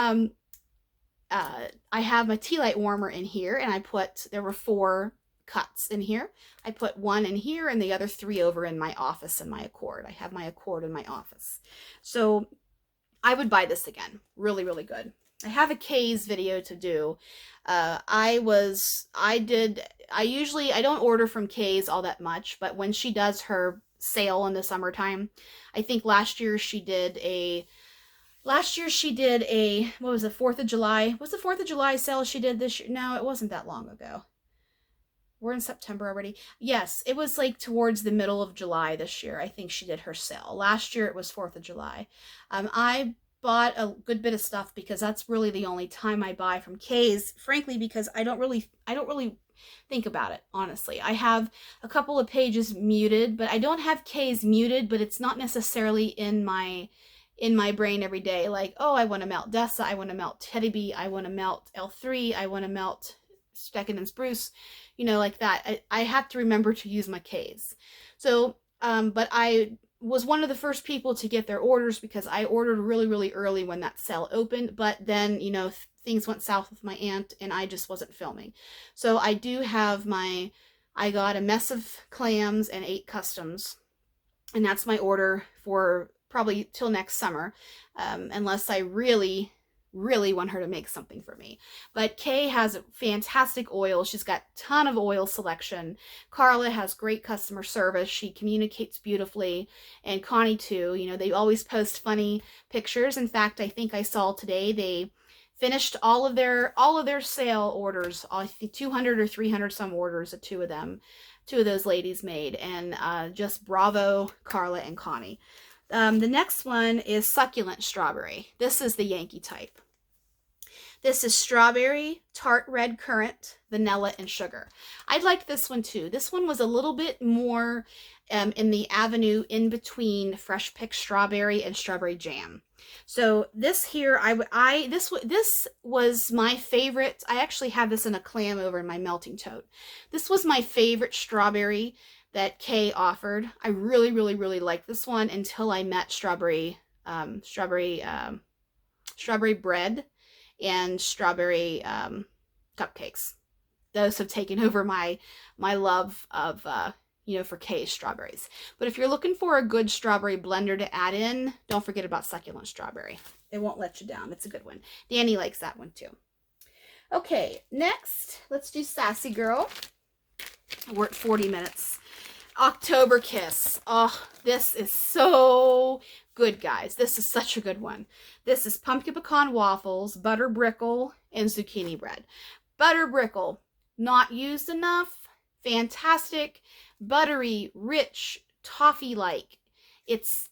I have my tea light warmer in here, and there were 4 cuts in here. I put 1 in here and the other 3 over in my office in my Accord. I have my Accord in my office. So I would buy this again. Really, really good. I have a K's video to do. I don't order from K's all that much, but when she does her sale in the summertime, I think last year she did a, what was it, 4th of July? Was the 4th of July sale she did this year? No, it wasn't that long ago. We're in September already. Yes, it was like towards the middle of July this year. I think she did her sale. Last year it was 4th of July. I bought a good bit of stuff because that's really the only time I buy from K's, frankly, because I don't really think about it, honestly. I have a couple of pages muted, but I don't have K's muted, but it's not necessarily in my brain every day. Like, oh, I want to melt Dessa, I want to melt Teddy B, I want to melt L3, I want to melt Stecken and Spruce, you know, like that. I have to remember to use my K's. So, but I was one of the first people to get their orders because I ordered really, really early when that sale opened, but then, you know, things went south with my aunt and I just wasn't filming. So I do have I got a mess of clams and 8 customs, and that's my order for probably till next summer, unless I really really want her to make something for me. But Kay has fantastic oil. She's got a ton of oil selection. Carla has great customer service. She communicates beautifully. And Connie too. You know, they always post funny pictures. In fact, I think I saw today they finished all of their sale orders. I think 200 or 300 some orders that two of those ladies made. And just bravo, Carla and Connie. The next one is succulent strawberry. This is the Yankee type. This is strawberry, tart red currant, vanilla, and sugar. I liked this one too. This one was a little bit more in the avenue in between fresh picked strawberry and strawberry jam. So this here, this was my favorite. I actually have this in a clam over in my melting tote. This was my favorite strawberry that Kay offered. I really, really, really liked this one until I met strawberry bread and strawberry cupcakes. Those have taken over my love of for Kay's strawberries. But if you're looking for a good strawberry blender to add in, don't forget about succulent strawberry. It won't let you down. It's a good one. Danny likes that one too. Okay, next, let's do Sassy Girl. We're at 40 minutes. October Kiss. Oh, this is so good, guys. This is such a good one. This is pumpkin pecan waffles, butter brickle, and zucchini bread. Butter brickle, not used enough. Fantastic. Buttery, rich, toffee-like. It's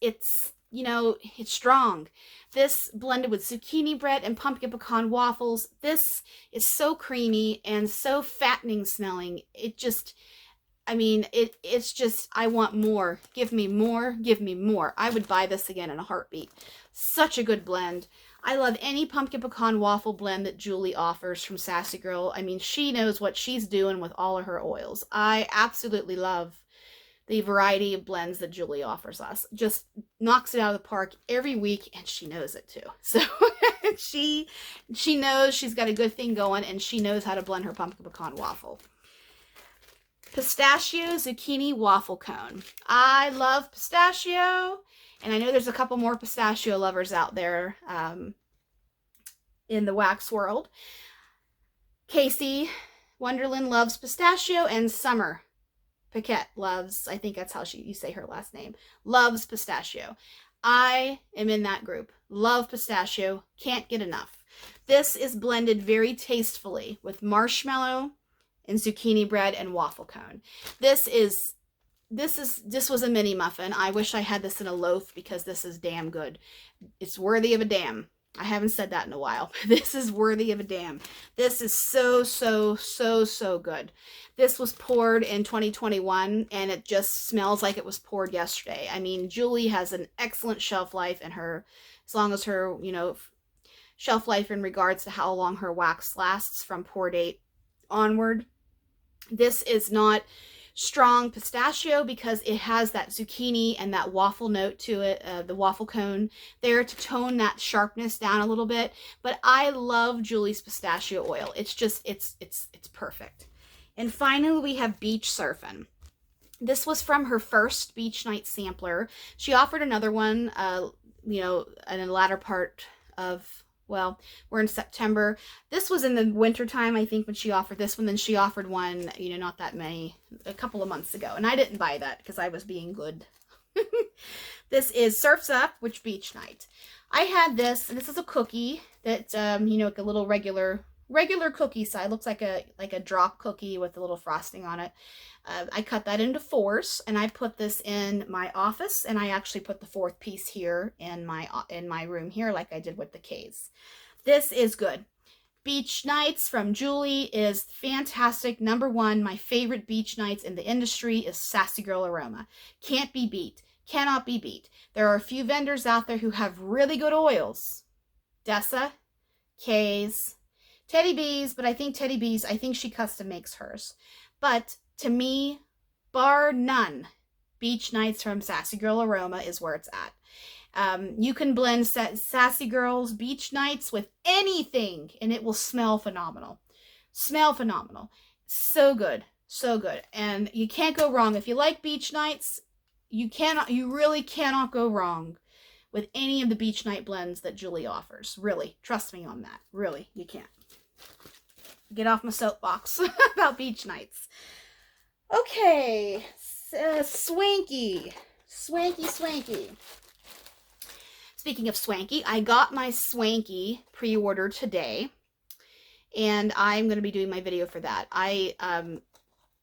you know, it's strong. This blended with zucchini bread and pumpkin pecan waffles. This is so creamy and so fattening smelling. It just, I mean, it's just, I want more. Give me more. Give me more. I would buy this again in a heartbeat. Such a good blend. I love any pumpkin pecan waffle blend that Julie offers from Sassy Girl. I mean, she knows what she's doing with all of her oils. I absolutely love the variety of blends that Julie offers us. Just knocks it out of the park every week, and she knows it too. So she knows she's got a good thing going, and she knows how to blend her pumpkin pecan waffle. Pistachio zucchini waffle cone. I love pistachio, and I know there's a couple more pistachio lovers out there in the wax world. Casey Wonderland loves pistachio, and Summer Paquette loves, I think that's how you say her last name, loves pistachio. I am in that group. Love pistachio. Can't get enough. This is blended very tastefully with marshmallow and zucchini bread and waffle cone. This was a mini muffin. I wish I had this in a loaf because this is damn good. It's worthy of a damn. I haven't said that in a while. This is worthy of a damn. This is so, so, so, so good. This was poured in 2021 and it just smells like it was poured yesterday. I mean, Julie has an excellent shelf life in her, as long as her, you know, shelf life in regards to how long her wax lasts from pour date onward. This is not strong pistachio because it has that zucchini and that waffle note to it, the waffle cone there to tone that sharpness down a little bit. But I love Julie's pistachio oil. It's just, it's perfect. And finally, we have Beach Surfin'. This was from her first beach night sampler. She offered another one, you know, in the latter part of, well, we're in September. This was in the winter time, I think, when she offered this one. Then she offered one, you know, not that many, a couple of months ago. And I didn't buy that because I was being good. This is Surf's Up, which beach night. I had this, and this is a cookie that, you know, like a little regular cookie size. Looks like a drop cookie with a little frosting on it. I cut that into fours, and I put this in my office, and I actually put the fourth piece here in my room here, like I did with the K's. This is good. Beach Nights from Julie is fantastic. Number one, my favorite beach nights in the industry is Sassy Girl Aroma. Can't be beat. Cannot be beat. There are a few vendors out there who have really good oils. Dessa, K's, Teddy B's, but I think Teddy B's, I think she custom makes hers. But to me, bar none, Beach Nights from Sassy Girl Aroma is where it's at. You can blend Sassy Girl's Beach Nights with anything, and it will smell phenomenal. Smell phenomenal. So good. So good. And you can't go wrong. If you like Beach Nights, you really cannot go wrong with any of the beach night blends that Julie offers. Really, trust me on that. Really, you can't. Get off my soapbox about beach nights. Okay, swanky. Swanky. Speaking of swanky, I got my swanky pre-order today, and I'm going to be doing my video for that. What was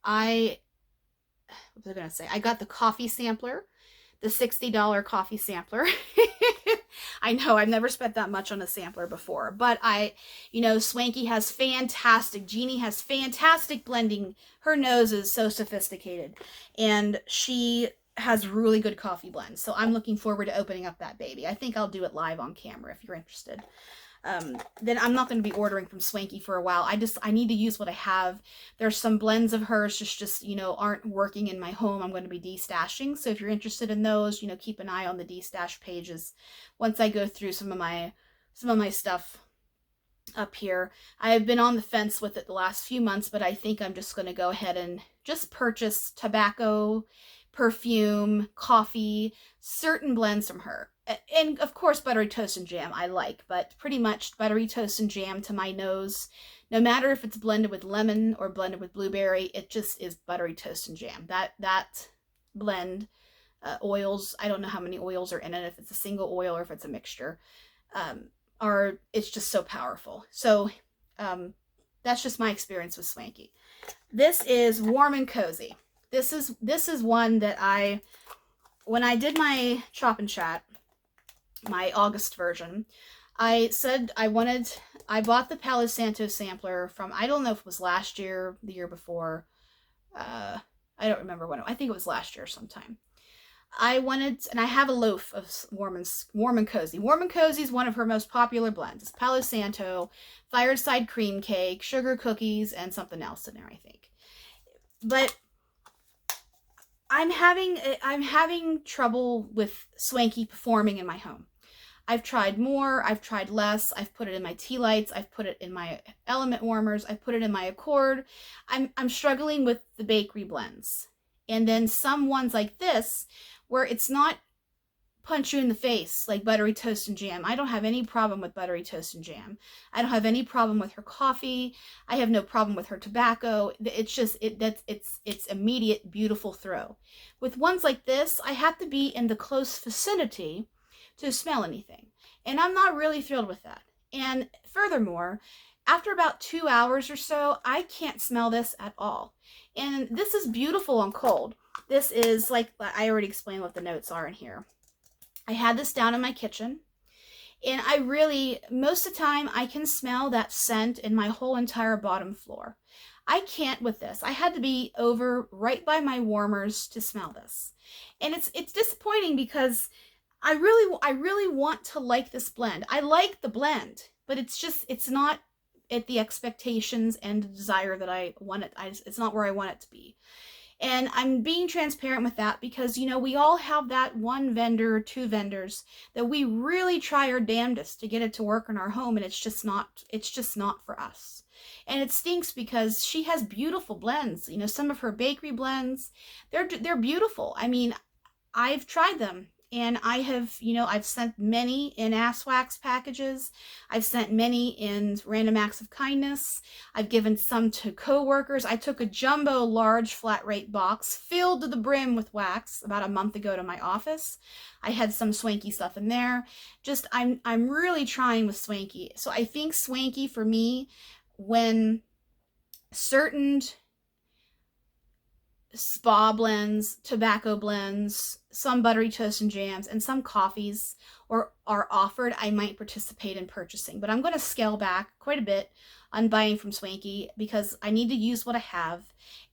I going to say? I got the coffee sampler, the $60 coffee sampler. I know I've never spent that much on a sampler before, but Swanky has fantastic, Jeannie has fantastic blending. Her nose is so sophisticated, and she has really good coffee blends. So I'm looking forward to opening up that baby. I think I'll do it live on camera if you're interested. Then I'm not going to be ordering from Swanky for a while. I need to use what I have. There's some blends of hers just aren't working in my home. I'm going to be destashing. So if you're interested in those, keep an eye on the destash pages once I go through some of my stuff up here. I've been on the fence with it the last few months, but I think I'm just going to go ahead and just purchase tobacco, perfume, coffee, certain blends from her. And of course, Buttery Toast and Jam I like, but pretty much Buttery Toast and Jam to my nose, no matter if it's blended with lemon or blended with blueberry, it just is Buttery Toast and Jam. That blend, oils, I don't know how many oils are in it, if it's a single oil or if it's a mixture, it's just so powerful. So that's just my experience with Swanky. This is Warm and Cozy. This is one that when I did my Chop and Chat, my August version, I said I bought the Palo Santo sampler from, I don't know if it was last year, the year before, I don't remember when, I think it was last year sometime. And I have a loaf of Warm and Cozy. Warm and Cozy is one of her most popular blends. It's Palo Santo, Fireside Cream Cake, sugar cookies, and something else in there, I think. But I'm having trouble with Swanky performing in my home. I've tried more, I've tried less, I've put it in my tea lights, I've put it in my element warmers, I've put it in my Accord. I'm struggling with the bakery blends. And then some ones like this, where it's not punch you in the face like Buttery Toast and Jam. I don't have any problem with Buttery Toast and Jam. I don't have any problem with her coffee. I have no problem with her tobacco. It's just, it's immediate, beautiful throw. With ones like this, I have to be in the close vicinity to smell anything. And I'm not really thrilled with that. And furthermore, after about 2 hours or so, I can't smell this at all. And this is beautiful on cold. This is, like, I already explained what the notes are in here. I had this down in my kitchen, and most of the time, I can smell that scent in my whole entire bottom floor. I can't with this. I had to be over right by my warmers to smell this. And it's disappointing because I really want to like this blend. I like the blend, but it's not at the expectations and the desire that I want it. It's not where I want it to be. And I'm being transparent with that because, we all have that one vendor or two vendors that we really try our damnedest to get it to work in our home, and it's just not for us. And it stinks because she has beautiful blends. Some of her bakery blends, they're beautiful. I mean, I've tried them. And I have, I've sent many in ass wax packages. I've sent many in random acts of kindness. I've given some to coworkers. I took a jumbo large flat rate box filled to the brim with wax about a month ago to my office. I had some Swanky stuff in there. I'm really trying with Swanky. So I think Swanky for me, when certain spa blends, tobacco blends, some Buttery Toast and Jams, and some coffees are offered, I might participate in purchasing. But I'm going to scale back quite a bit on buying from Swanky because I need to use what I have,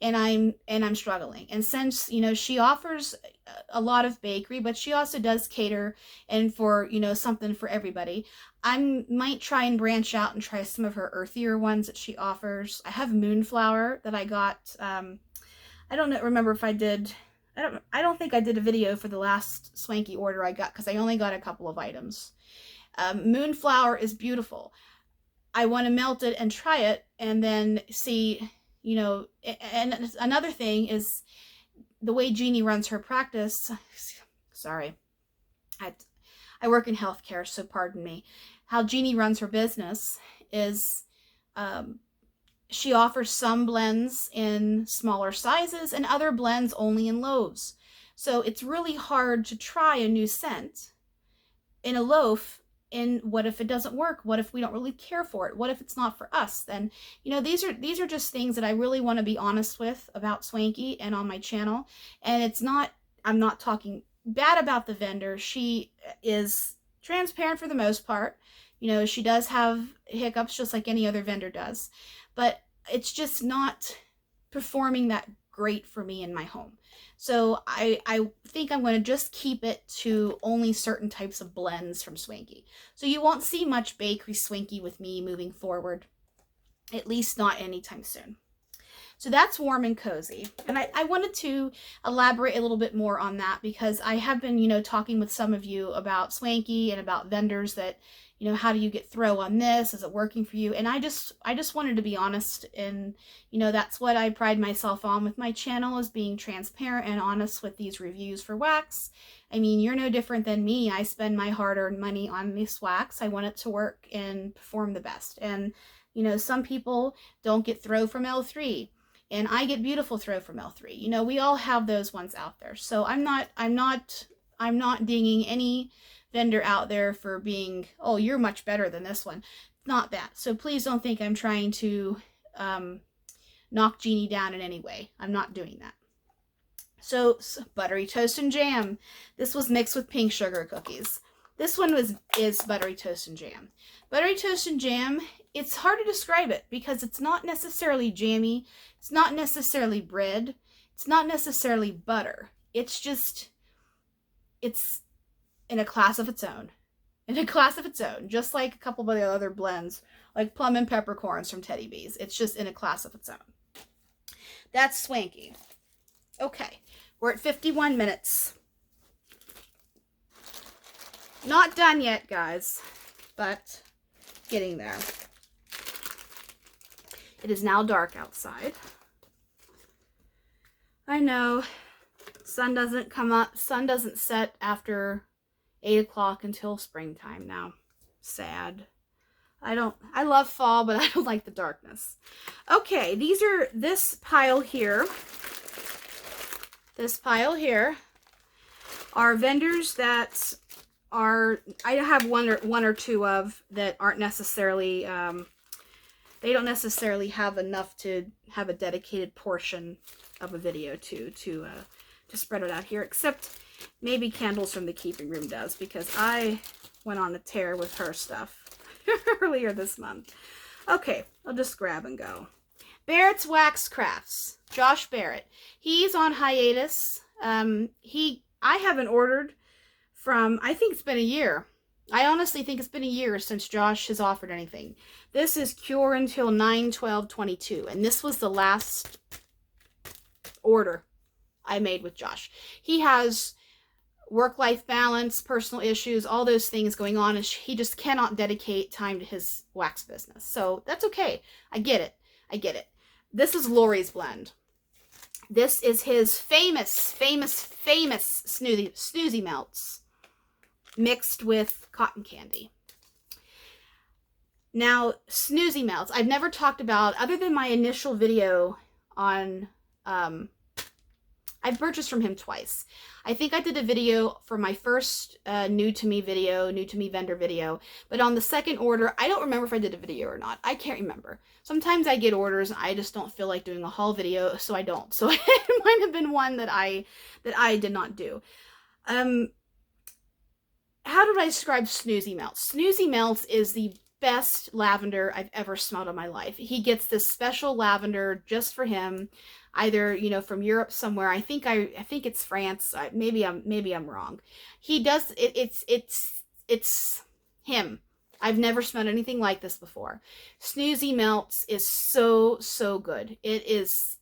and I'm struggling. And since she offers a lot of bakery, but she also does cater and for something for everybody, I might try and branch out and try some of her earthier ones that she offers. I have Moonflower that I got. I don't remember if I did. I don't think I did a video for the last Swanky order I got because I only got a couple of items. Moonflower is beautiful. I want to melt it and try it and then see, and another thing is the way Jeannie runs her practice. Sorry. I work in healthcare, so pardon me. How Jeannie runs her business is she offers some blends in smaller sizes and other blends only in loaves. So it's really hard to try a new scent in a loaf. And what if it doesn't work? What if we don't really care for it? What if it's not for us? Then, you know, these are just things that I really want to be honest with about Swanky and on my channel. And it's not, I'm not talking bad about the vendor. She is transparent for the most part. You know, she does have hiccups just like any other vendor does, but it's just not performing that great for me in my home. So I think I'm going to just keep it to only certain types of blends from Swanky. So you won't see much bakery Swanky with me moving forward, at least not anytime soon. So that's warm and cozy. And I wanted to elaborate a little bit more on that because I have been, you know, talking with some of you about Swanky and about vendors that, you know, how do you get throw on this? Is it working for you? And I just wanted to be honest, and, you know, that's what I pride myself on with my channel, is being transparent and honest with these reviews for wax. I mean, you're no different than me. I spend my hard-earned money on this wax. I want it to work and perform the best. And, you know, some people don't get throw from L3. And I get beautiful throw from L3. You know, we all have those ones out there. So I'm not dinging any vendor out there for being, oh, you're much better than this one. Not that. So please don't think I'm trying to knock Jeannie down in any way. I'm not doing that. So Buttery Toast and Jam. This was mixed with pink sugar cookies. This one is Buttery Toast and Jam. Buttery Toast and Jam, it's hard to describe it because it's not necessarily jammy. It's not necessarily bread. It's not necessarily butter. It's just, it's in a class of its own. In a class of its own. Just like a couple of the other blends, like plum and peppercorns from Teddy B's. It's just in a class of its own. That's Swanky. Okay, we're at 51 minutes. Not done yet, guys, but getting there. It is now dark outside. I know, sun doesn't come up, sun doesn't set after 8 o'clock until springtime now. Sad. I love fall, but I don't like the darkness. Okay, this pile here are vendors that are, I have one or two of that aren't necessarily, they don't necessarily have enough to have a dedicated portion of a video to spread it out here, except maybe Candles from the Keeping Room does, because I went on a tear with her stuff earlier this month. Okay, I'll just grab and go. Barrett's Wax Crafts. Josh Barrett. He's on hiatus. I haven't ordered from, I think it's been a year. I honestly think it's been a year since Josh has offered anything. This is Cure until 9/12/22, and this was the last order I made with Josh. He has work-life balance, personal issues, all those things going on, and he just cannot dedicate time to his wax business. So that's okay. I get it. I get it. This is Lori's blend. This is his famous snoozy melts mixed with cotton candy. Now, snoozy melts, I've never talked about, other than my initial video on, I've purchased from him twice. I think I did a video for my first new to me vendor video, but on the second order, I don't remember if I did a video or not. I can't remember. Sometimes I get orders and I just don't feel like doing a haul video, so I don't. So it might have been one that I did not do. How did I describe Snoozy Melts? Snoozy Melts is the best lavender I've ever smelled in my life. He gets this special lavender just for him, either, you know, from Europe somewhere. I think it's France. Maybe I'm wrong. He does it. It's him. I've never smelled anything like this before. Snoozy Melts is so good. It is.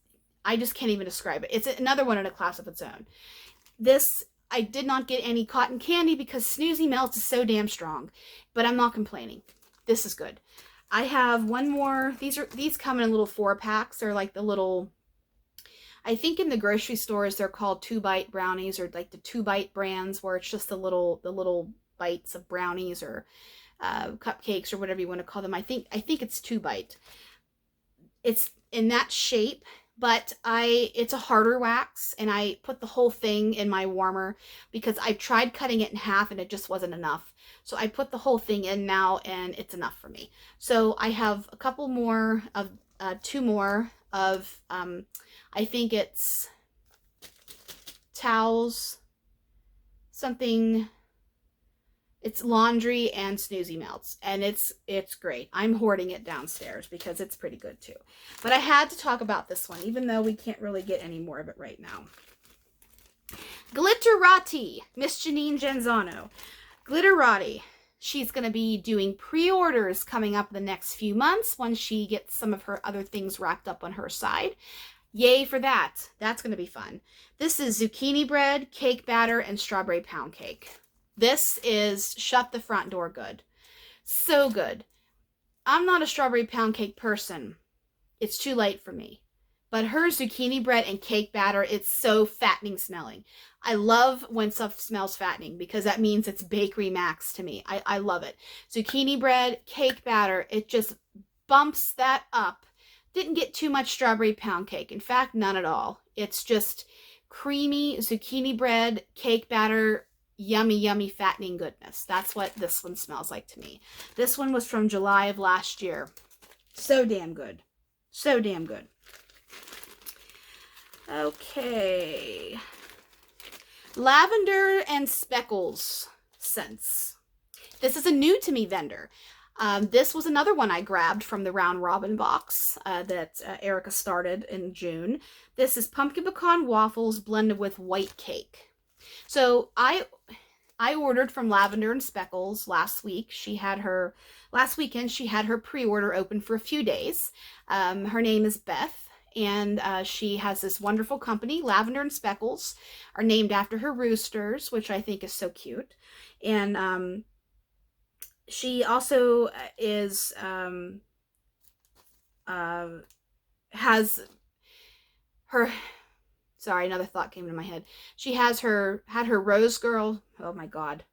I just can't even describe it. It's another one in a class of its own. This, I did not get any cotton candy because Snoozy Melts is so damn strong, but I'm not complaining. This is good. I have one more. These come in little 4-packs. They're like the little, I think in the grocery stores they're called 2-bite brownies, or like the 2-bite brands, where it's just the little bites of brownies or cupcakes or whatever you want to call them. I think it's 2-bite. It's in that shape, but it's a harder wax, and I put the whole thing in my warmer because I tried cutting it in half and it just wasn't enough. So I put the whole thing in now, and it's enough for me. So I have a couple more of 2 more of I think it's towels, something. It's laundry and snoozy melts, and it's great. I'm hoarding it downstairs because it's pretty good too. But I had to talk about this one, even though we can't really get any more of it right now. Glitter Roti, Miss Janine Genzano. Glitter Roti. She's going to be doing pre-orders coming up the next few months when she gets some of her other things wrapped up on her side. Yay for that. That's going to be fun. This is zucchini bread, cake batter, and strawberry pound cake. This is shut the front door good. So good. I'm not a strawberry pound cake person. It's too late for me. But her zucchini bread and cake batter, it's so fattening smelling. I love when stuff smells fattening because that means it's bakery max to me. I love it. Zucchini bread, cake batter, it just bumps that up. Didn't get too much strawberry pound cake. In fact, none at all. It's just creamy zucchini bread, cake batter, yummy, yummy, fattening goodness. That's what this one smells like to me. This one was from July of last year. So damn good. So damn good. Okay. Lavender and Speckles scents. This is a new to me vendor. This was another one I grabbed from the Round Robin box that Erica started in June. This is pumpkin pecan waffles blended with white cake. So I ordered from Lavender and Speckles last week. Last weekend she had her pre-order open for a few days. Her name is Beth, and she has this wonderful company. Lavender and Speckles are named after her roosters, which I think is so cute. And she also is has her. Sorry, another thought came into my head. She had her Rose Girl. Oh my God.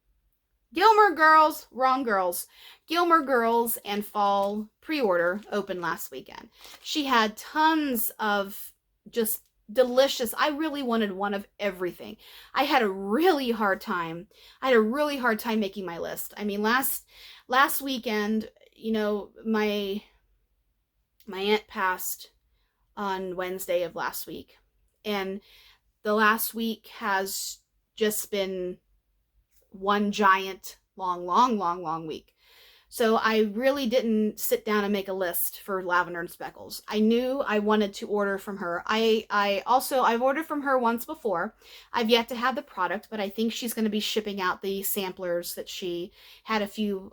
Gilmore Girls. Wrong girls. Gilmore Girls and Fall pre-order open last weekend. She had tons of just delicious. I really wanted one of everything. I had a really hard time. Making my list. I mean, last weekend, you know, my aunt passed on Wednesday of last week. And the last week has just been one giant, long week. So I really didn't sit down and make a list for Lavender and Speckles. I knew I wanted to order from her. I've ordered from her once before. I've yet to have the product, but I think she's going to be shipping out the samplers that she had a few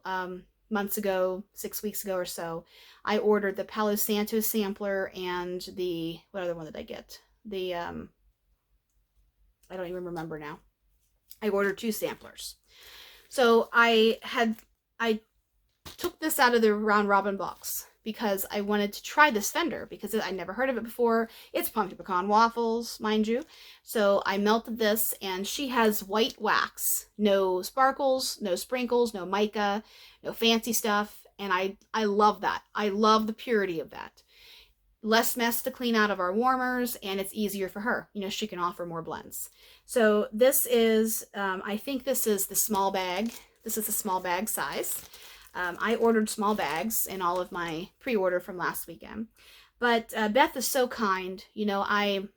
months ago, 6 weeks ago or so. I ordered the Palo Santo sampler and what other one did I get? I don't even remember now. I ordered 2 samplers. So I took this out of the Round Robin box because I wanted to try this vendor because I never heard of it before. It's pumpkin pecan waffles, mind you. So I melted this, and she has white wax. No sparkles, no sprinkles, no mica, no fancy stuff. And I love that. I love the purity of that. Less mess to clean out of our warmers, and it's easier for her. You know, she can offer more blends. So this is, I think this is the small bag. This is the small bag size. I ordered small bags in all of my pre-order from last weekend. But Beth is so kind. You know, I've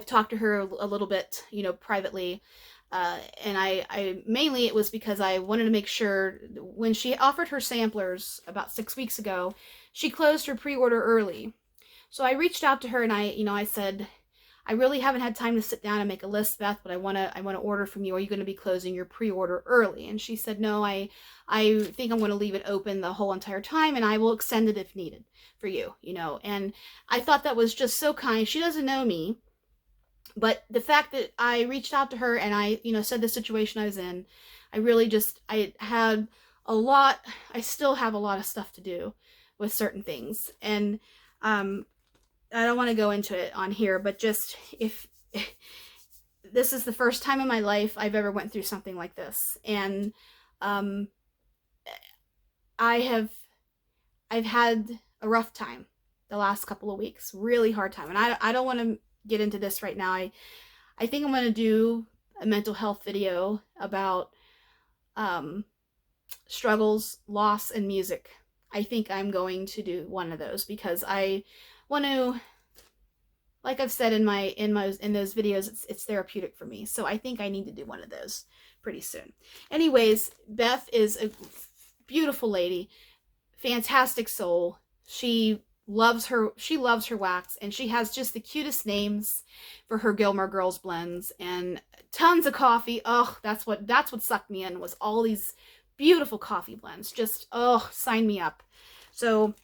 talked to her a little bit, you know, privately. And I mainly it was because I wanted to make sure when she offered her samplers about 6 weeks ago, she closed her pre-order early. So I reached out to her and I said, I really haven't had time to sit down and make a list, Beth, but I want to order from you. Are you going to be closing your pre-order early? And she said, no, I think I'm going to leave it open the whole entire time, and I will extend it if needed for you, you know. And I thought that was just so kind. She doesn't know me, but the fact that I reached out to her and I, you know, said the situation I was in, I still have a lot of stuff to do with certain things. And, I don't want to go into it on here, but just if this is the first time in my life I've ever went through something like this. And Um, I've had a rough time the last couple of weeks, really hard time. And I don't want to get into this right now. I think I'm going to do a mental health video about struggles, loss, and music. I think I'm going to do one of those because I want to, like I've said in those videos, it's therapeutic for me. So I think I need to do one of those pretty soon. Anyways, Beth is a beautiful lady, fantastic soul. She loves her wax, and she has just the cutest names for her Gilmore Girls blends and tons of coffee. Oh, that's what sucked me in, was all these beautiful coffee blends. Just, oh, sign me up. So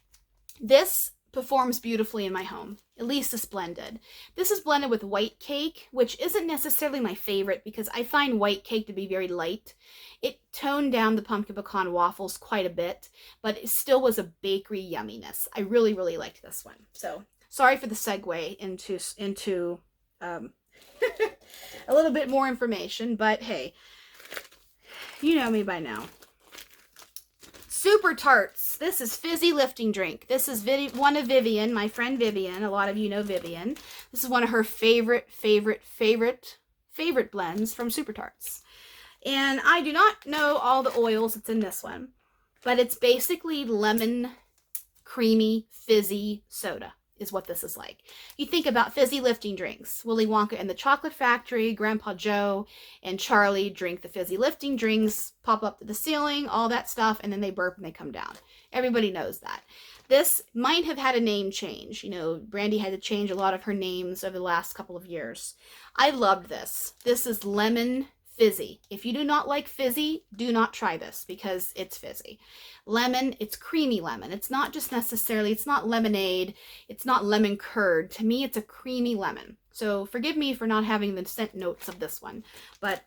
this performs beautifully in my home. At least this blended. This is blended with white cake, which isn't necessarily my favorite because I find white cake to be very light. It toned down the pumpkin pecan waffles quite a bit, but it still was a bakery yumminess. I really, really liked this one. So sorry for the segue into a little bit more information, but hey, you know me by now. Super Tarts. This is fizzy lifting drink. This is one of Vivian, my friend Vivian. A lot of you know Vivian. This is one of her favorite blends from Super Tarts. And I do not know all the oils that's in this one, but it's basically lemon, creamy, fizzy soda is what this is like. You think about fizzy lifting drinks. Willy Wonka and the Chocolate Factory, Grandpa Joe and Charlie drink the fizzy lifting drinks, pop up to the ceiling, all that stuff, and then they burp and they come down. Everybody knows that. This might have had a name change. You know, Brandy had to change a lot of her names over the last couple of years. I loved this. This is lemon fizzy. If you do not like fizzy, do not try this because it's fizzy. Lemon, it's creamy lemon. It's not just necessarily, it's not lemonade. It's not lemon curd. To me, it's a creamy lemon. So forgive me for not having the scent notes of this one, but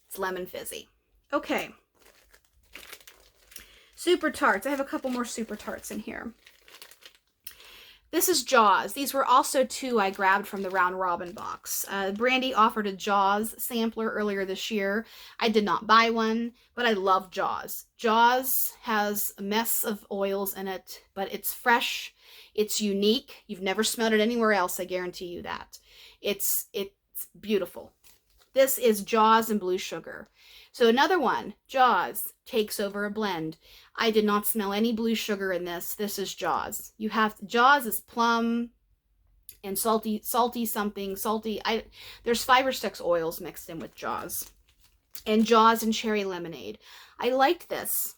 it's lemon fizzy. Okay. Super Tarts. I have a couple more Super Tarts in here. This is Jaws. These were also two I grabbed from the Round Robin box. Brandy offered a Jaws sampler earlier this year. I did not buy one, but I love Jaws. Jaws has a mess of oils in it, but it's fresh. It's unique. You've never smelled it anywhere else, I guarantee you that. It's beautiful. This is Jaws and Blue Sugar. So another one, Jaws, takes over a blend. I did not smell any blue sugar in this. This is Jaws. Jaws is plum and salty something. There's 5 or 6 oils mixed in with Jaws. And Jaws and cherry lemonade. I liked this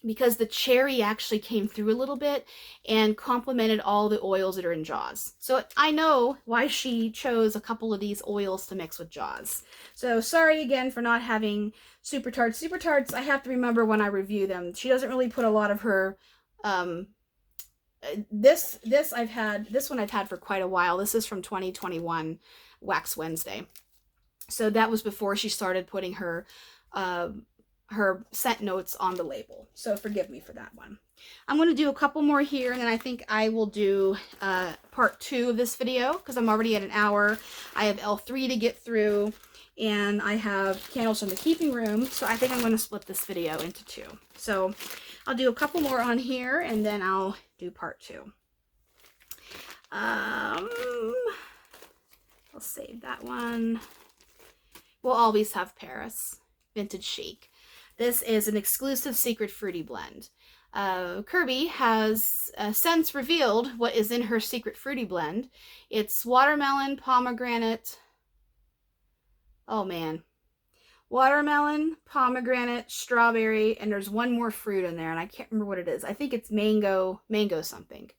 because the cherry actually came through a little bit and complemented all the oils that are in Jaws. So I know why she chose a couple of these oils to mix with Jaws. So sorry again for not having Super Tarts. Super Tarts, I have to remember when I review them. She doesn't really put a lot of her, this one I've had for quite a while. This is from 2021 Wax Wednesday. So that was before she started putting her scent notes on the label. So forgive me for that one. I'm going to do a couple more here, and then I think I will do part 2 of this video because I'm already at an hour. I have L3 to get through, and I have candles from the keeping room, so I think I'm going to split this video into 2. So I'll do a couple more on here, and then I'll do part 2. I'll save that one. We'll always have Paris Vintage Chic. This is an exclusive secret fruity blend. Kirby has since revealed what is in her secret fruity blend. It's watermelon, pomegranate. Oh man. Watermelon, pomegranate, strawberry, and there's one more fruit in there, and I can't remember what it is. I think it's mango something.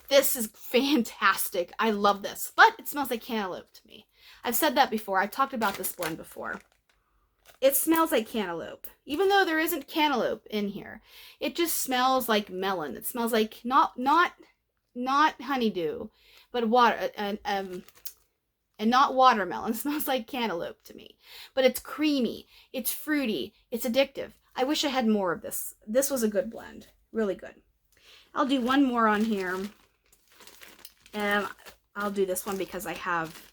This is fantastic. I love this, but it smells like cantaloupe to me. I've said that before. I've talked about this blend before. It smells like cantaloupe, even though there isn't cantaloupe in here. It just smells like melon. It smells like not honeydew, but water and not watermelon. It smells like cantaloupe to me. But it's creamy, it's fruity, it's addictive. I wish I had more of this. This was a good blend, really good. I'll do one more on here, and I'll do this one because I have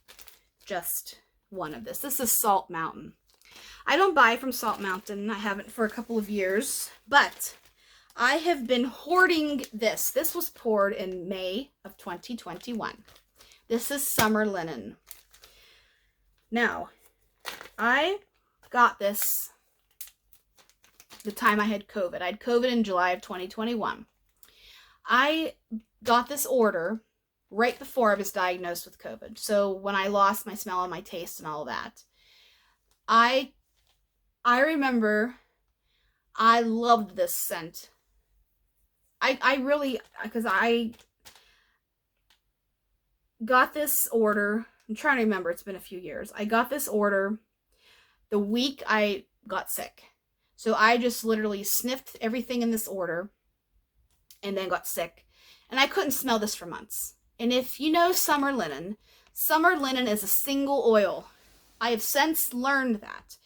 just one of this. This is Salt Mountain. I don't buy from Salt Mountain. I haven't for a couple of years, but I have been hoarding this. This was poured in May of 2021. This is summer linen. Now, I got this the time I had COVID. I had COVID in July of 2021. I got this order right before I was diagnosed with COVID. So when I lost my smell and my taste and all of that, I remember I loved this scent. I really, because I got this order. I'm trying to remember. It's been a few years. I got this order the week I got sick. So I just literally sniffed everything in this order and then got sick. And I couldn't smell this for months. And if you know summer linen is a single oil. I have since learned that.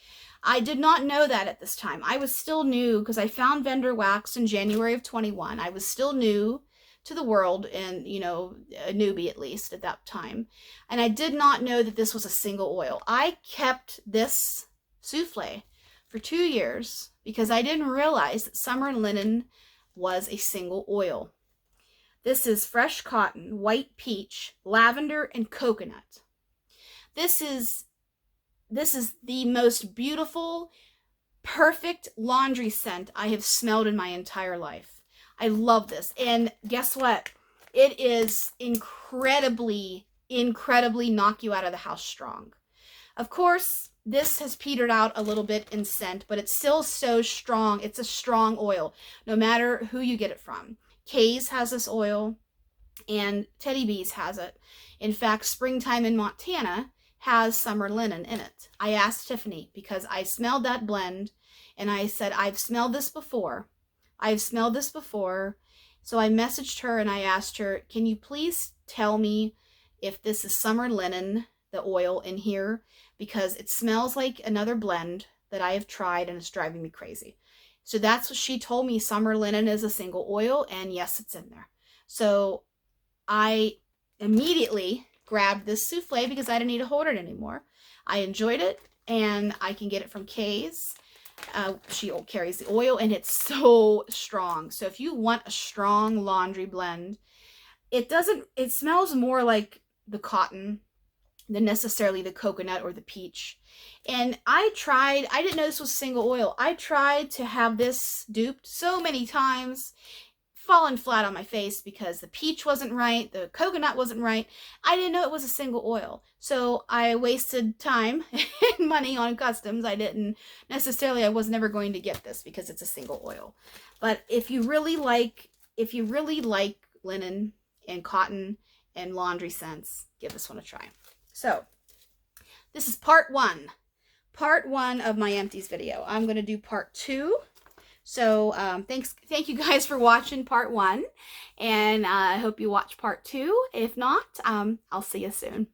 I did not know that at this time. I was still new because I found vendor wax in January of 21. I was still new to the world and, you know, a newbie at least at that time. And I did not know that this was a single oil. I kept this souffle for 2 years because I didn't realize that summer linen was a single oil. This is fresh cotton, white peach, lavender, and coconut. This is the most beautiful, perfect laundry scent I have smelled in my entire life. I love this. And guess what? It is incredibly, incredibly knock you out of the house strong. Of course, this has petered out a little bit in scent, but it's still so strong. It's a strong oil, no matter who you get it from. Kay's has this oil, and Teddy B's has it. In fact, Springtime in Montana has summer linen in it. I asked Tiffany because I smelled that blend and I said, I've smelled this before. I've smelled this before. So I messaged her and I asked her, can you please tell me if this is summer linen, the oil in here? Because it smells like another blend that I have tried and it's driving me crazy. So that's what she told me. Summer linen is a single oil, and yes, it's in there. So I immediately grabbed this souffle because I didn't need to hold it anymore. I enjoyed it, and I can get it from Kay's. She carries the oil, and it's so strong. So if you want a strong laundry blend, it smells more like the cotton than necessarily the coconut or the peach. And I didn't know this was single oil. I tried to have this duped so many times, fallen flat on my face because the peach wasn't right, the coconut wasn't right. I didn't know it was a single oil. So I wasted time and money on customs. I was never going to get this because it's a single oil. But if you really like linen and cotton and laundry scents, give this one a try. So this is part one of my empties video. I'm going to do part 2. So thank you guys for watching part 1, and I hope you watch part 2. If not, I'll see you soon.